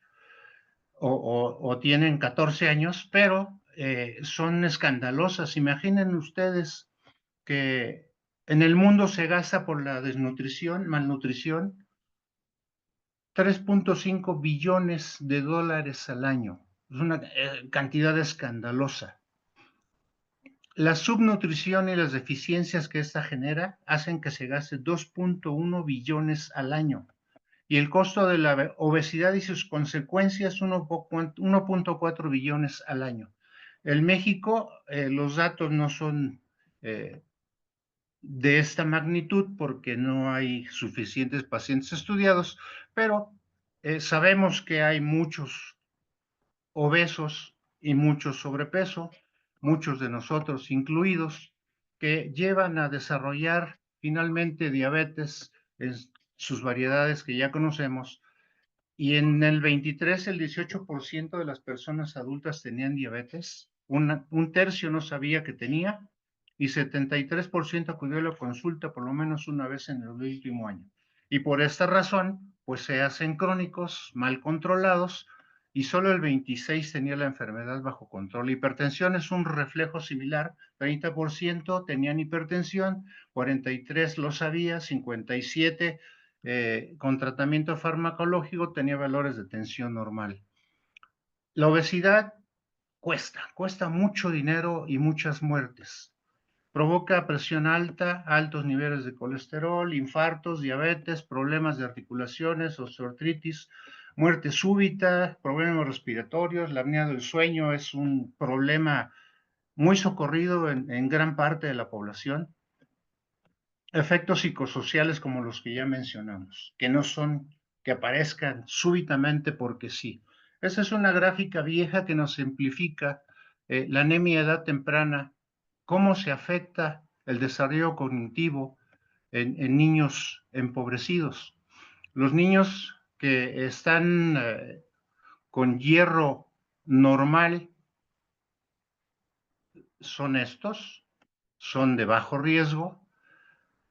[SPEAKER 3] o tienen 14 años, pero son escandalosas. Imaginen ustedes que en el mundo se gasta por la desnutrición, malnutrición, 3.5 billones de dólares al año. Es una cantidad escandalosa. La subnutrición y las deficiencias que esta genera hacen que se gaste 2.1 billones al año y el costo de la obesidad y sus consecuencias 1.4 billones al año. En México los datos no son de esta magnitud porque no hay suficientes pacientes estudiados, pero sabemos que hay muchos obesos y mucho sobrepeso, muchos de nosotros incluidos, que llevan a desarrollar finalmente diabetes en sus variedades que ya conocemos. Y en el 23, el 18% de las personas adultas tenían diabetes, un tercio no sabía que tenía, y 73% acudió a la consulta por lo menos una vez en el último año. Y por esta razón, pues se hacen crónicos, mal controlados, y solo el 26 tenía la enfermedad bajo control. La hipertensión es un reflejo similar, 30% tenían hipertensión, 43 lo sabía, 57 con tratamiento farmacológico tenía valores de tensión normal. La obesidad cuesta mucho dinero y muchas muertes. Provoca presión alta, altos niveles de colesterol, infartos, diabetes, problemas de articulaciones, osteoartritis, muerte súbita, problemas respiratorios, la apnea del sueño es un problema muy socorrido en gran parte de la población. Efectos psicosociales como los que ya mencionamos, que no son que aparezcan súbitamente porque sí. Esa es una gráfica vieja que nos simplifica la anemia a edad temprana, cómo se afecta el desarrollo cognitivo en niños empobrecidos. Los niños que están con hierro normal son estos, son de bajo riesgo.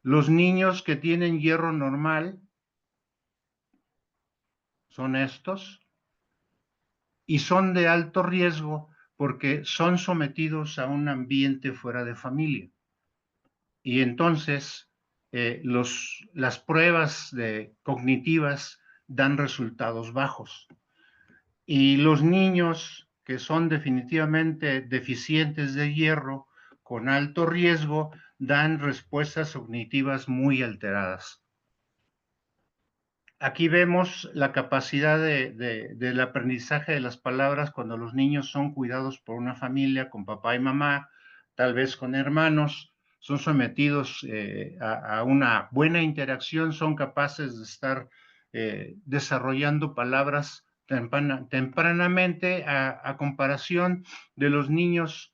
[SPEAKER 3] Los niños que tienen hierro normal son estos y son de alto riesgo porque son sometidos a un ambiente fuera de familia. Y entonces las pruebas cognitivas dan resultados bajos. Y los niños que son definitivamente deficientes de hierro con alto riesgo dan respuestas cognitivas muy alteradas. Aquí vemos la capacidad del aprendizaje de las palabras cuando los niños son cuidados por una familia, con papá y mamá, tal vez con hermanos, son sometidos a una buena interacción, son capaces de estar desarrollando palabras tempranamente a comparación de los niños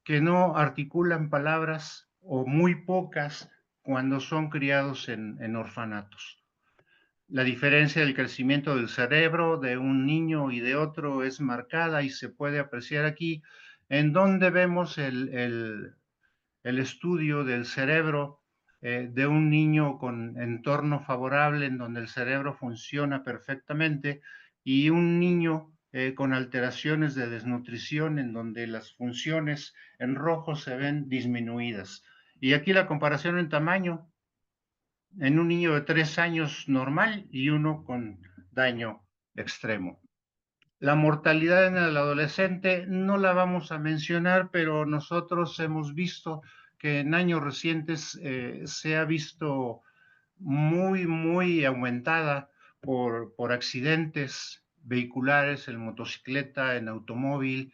[SPEAKER 3] que no articulan palabras o muy pocas cuando son criados en orfanatos. La diferencia del crecimiento del cerebro de un niño y de otro es marcada y se puede apreciar aquí, en donde vemos el estudio del cerebro de un niño con entorno favorable, en donde el cerebro funciona perfectamente, y un niño con alteraciones de desnutrición, en donde las funciones en rojo se ven disminuidas. Y aquí la comparación en tamaño, en un niño de 3 años normal y uno con daño extremo. La mortalidad en el adolescente no la vamos a mencionar, pero nosotros hemos visto que en años recientes se ha visto muy aumentada por accidentes vehiculares, en motocicleta, en automóvil,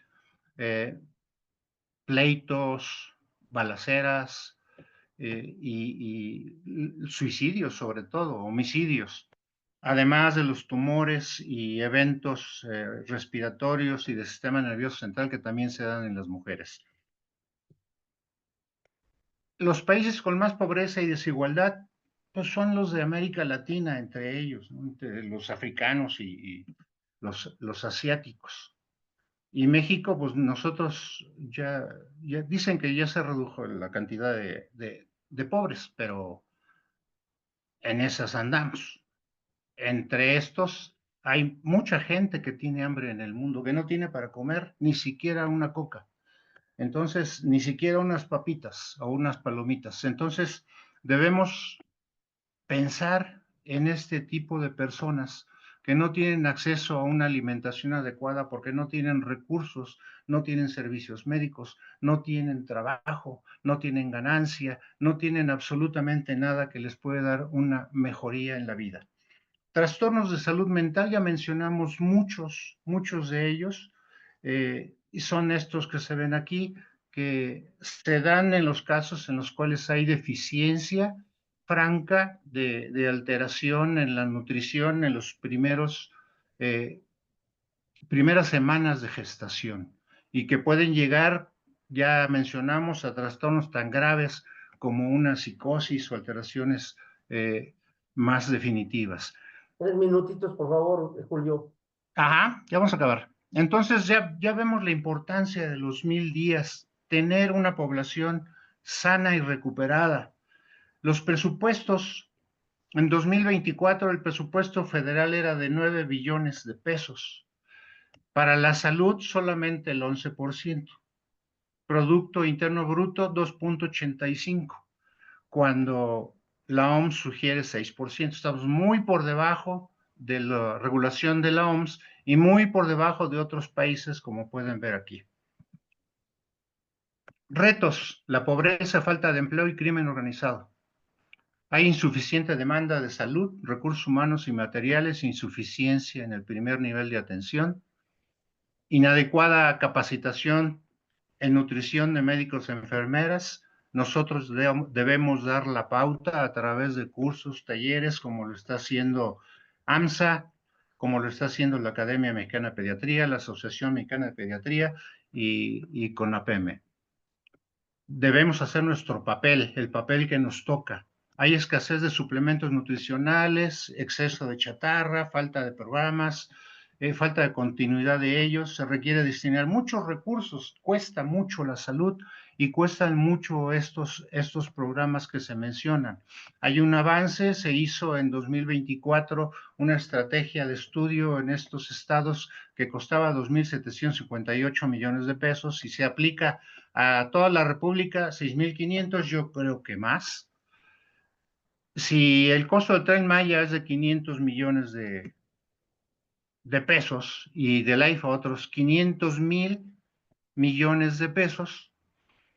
[SPEAKER 3] pleitos, balaceras, y suicidios sobre todo, homicidios, además de los tumores y eventos respiratorios y del sistema nervioso central que también se dan en las mujeres. Los países con más pobreza y desigualdad pues son los de América Latina, entre ellos, ¿no? Entre los africanos y los asiáticos. Y México, pues nosotros ya dicen que ya se redujo la cantidad de pobres, pero en esas andamos. Entre estos hay mucha gente que tiene hambre en el mundo, que no tiene para comer ni siquiera una coca. Entonces, ni siquiera unas papitas o unas palomitas. Entonces, debemos pensar en este tipo de personas que no tienen acceso a una alimentación adecuada porque no tienen recursos, no tienen servicios médicos, no tienen trabajo, no tienen ganancia, no tienen absolutamente nada que les pueda dar una mejoría en la vida. Trastornos de salud mental, ya mencionamos muchos de ellos. y son estos que se ven aquí, que se dan en los casos en los cuales hay deficiencia franca de alteración en la nutrición en los primeras semanas de gestación y que pueden llegar, ya mencionamos, a trastornos tan graves como una psicosis o alteraciones más definitivas.
[SPEAKER 2] 3 minutitos, por favor, Julio.
[SPEAKER 3] Ajá, ya vamos a acabar. Entonces ya vemos la importancia de los 1000 días, tener una población sana y recuperada. Los presupuestos, en 2024 el presupuesto federal era de 9 billones de pesos. Para la salud solamente el 11%. Producto Interno Bruto 2.85, cuando la OMS sugiere 6%. Estamos muy por debajo de la regulación de la OMS y muy por debajo de otros países, como pueden ver aquí. Retos: la pobreza, falta de empleo y crimen organizado. Hay insuficiente demanda de salud, recursos humanos y materiales, insuficiencia en el primer nivel de atención, inadecuada capacitación en nutrición de médicos y enfermeras. Nosotros debemos dar la pauta a través de cursos, talleres, como lo está haciendo AMSA, como lo está haciendo la Academia Mexicana de Pediatría, la Asociación Mexicana de Pediatría y CONAPEME. Debemos hacer nuestro papel, el papel que nos toca. Hay escasez de suplementos nutricionales, exceso de chatarra, falta de programas, falta de continuidad de ellos. Se requiere destinar muchos recursos, cuesta mucho la salud y cuestan mucho estos programas que se mencionan. Hay un avance, se hizo en 2024 una estrategia de estudio en estos estados que costaba 2.758 millones de pesos y se aplica a toda la República, 6.500, yo creo que más. Si el costo del Tren Maya es de 500 millones de pesos y del AIFA otros 500.000 millones de pesos,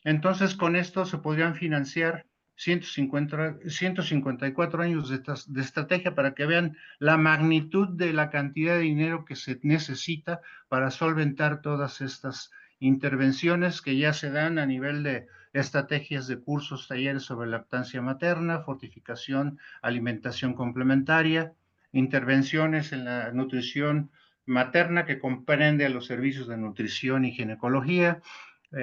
[SPEAKER 3] entonces con esto se podrían financiar 154 años de estrategia para que vean la magnitud de la cantidad de dinero que se necesita para solventar todas estas intervenciones que ya se dan a nivel de estrategias de cursos, talleres sobre lactancia materna, fortificación, alimentación complementaria, intervenciones en la nutrición materna que comprende a los servicios de nutrición y ginecología,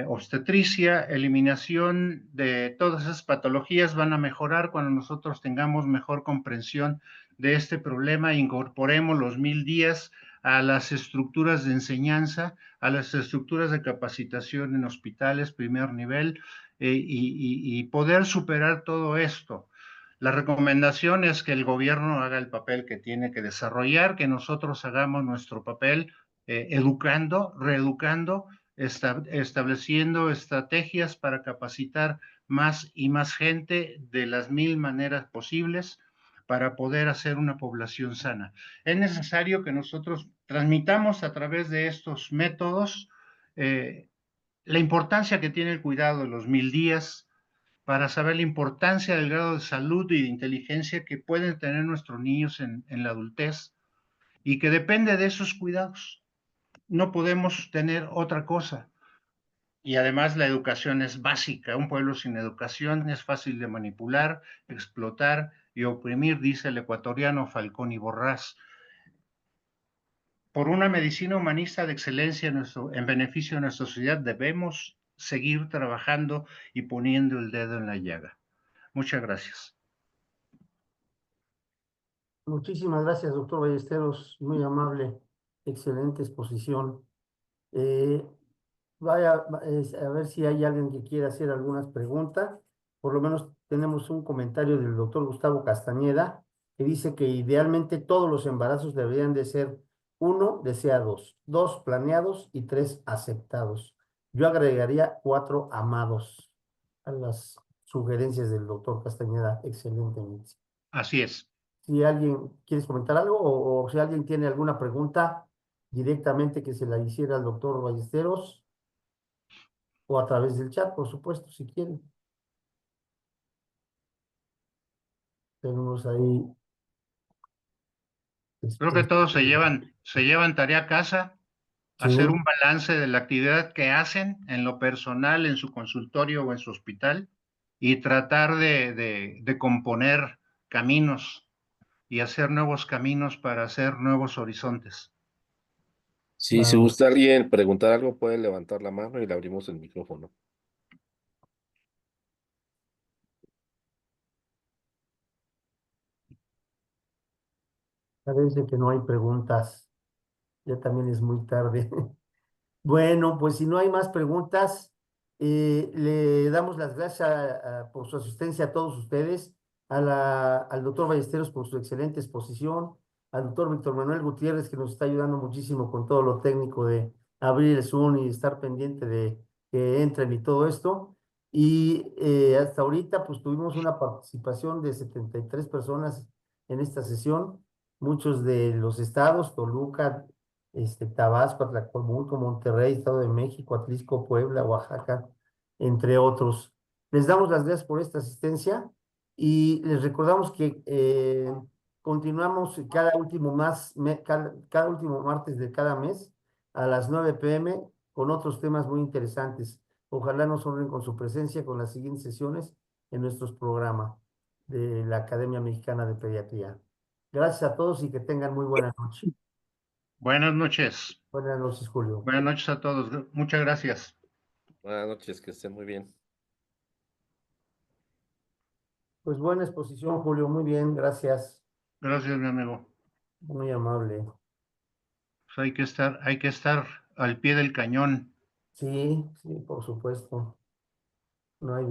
[SPEAKER 3] obstetricia, eliminación de todas esas patologías van a mejorar cuando nosotros tengamos mejor comprensión de este problema e incorporemos los 1000 días a las estructuras de enseñanza, a las estructuras de capacitación en hospitales, primer nivel, y poder superar todo esto. La recomendación es que el gobierno haga el papel que tiene que desarrollar, que nosotros hagamos nuestro papel educando, reeducando, estableciendo estrategias para capacitar más y más gente de las 1000 maneras posibles para poder hacer una población sana. Es necesario que nosotros transmitamos a través de estos métodos la importancia que tiene el cuidado de los 1000 días, para saber la importancia del grado de salud y de inteligencia que pueden tener nuestros niños en la adultez y que depende de esos cuidados. No podemos tener otra cosa. Y además la educación es básica. Un pueblo sin educación es fácil de manipular, explotar y oprimir, dice el ecuatoriano Falcón y Borrás. Por una medicina humanista de excelencia en beneficio de nuestra sociedad debemos seguir trabajando y poniendo el dedo en la llaga. Muchas gracias.
[SPEAKER 2] Muchísimas gracias, doctor Ballesteros, muy amable, excelente exposición. Eh, a ver si hay alguien que quiera hacer algunas preguntas. Por lo menos tenemos un comentario del doctor Gustavo Castañeda, que dice que idealmente todos los embarazos deberían de ser 1 deseados, 2 planeados y 3 aceptados. Yo agregaría 4 amados a las sugerencias del doctor Castañeda, excelentemente.
[SPEAKER 3] Así es.
[SPEAKER 2] Si alguien quiere comentar algo o si alguien tiene alguna pregunta directamente que se la hiciera al doctor Ballesteros o a través del chat, por supuesto, si quieren. Tenemos ahí,
[SPEAKER 3] Creo que
[SPEAKER 2] este,
[SPEAKER 3] todos se llevan tarea a casa
[SPEAKER 2] Sí,
[SPEAKER 3] hacer un balance de la actividad que hacen en lo personal, en su consultorio o en su hospital, y tratar de componer caminos y hacer nuevos caminos para hacer nuevos horizontes.
[SPEAKER 1] Si se
[SPEAKER 2] claro.
[SPEAKER 1] gusta alguien preguntar algo, puede levantar la mano y le abrimos el micrófono.
[SPEAKER 2] Parece que no hay preguntas. Ya también es muy tarde. Bueno, pues si no hay más preguntas, le damos las gracias por su asistencia a todos ustedes, al doctor Ballesteros por su excelente exposición, al doctor Víctor Manuel Gutiérrez que nos está ayudando muchísimo con todo lo técnico de abrir el Zoom y estar pendiente de que entren y todo esto. Y hasta ahorita pues tuvimos una participación de 73 personas en esta sesión, muchos de los estados, Toluca, Tabasco, Atlacomulco, Monterrey, Estado de México, Atlisco, Puebla, Oaxaca, entre otros. Les damos las gracias por esta asistencia y les recordamos que continuamos cada último martes de cada mes a las 9 p.m. con otros temas muy interesantes. Ojalá nos honren con su presencia con las siguientes sesiones en nuestros programas de la Academia Mexicana de Pediatría. Gracias a todos y que tengan muy buena noche.
[SPEAKER 3] Buenas noches.
[SPEAKER 2] Buenas noches, Julio.
[SPEAKER 3] Buenas noches a todos. Muchas gracias.
[SPEAKER 1] Buenas noches, que estén muy bien.
[SPEAKER 2] Pues buena exposición, Julio. Muy bien, gracias.
[SPEAKER 3] Gracias, mi amigo.
[SPEAKER 2] Muy amable.
[SPEAKER 3] Pues hay que estar al pie del cañón.
[SPEAKER 2] Sí, sí, por supuesto. No hay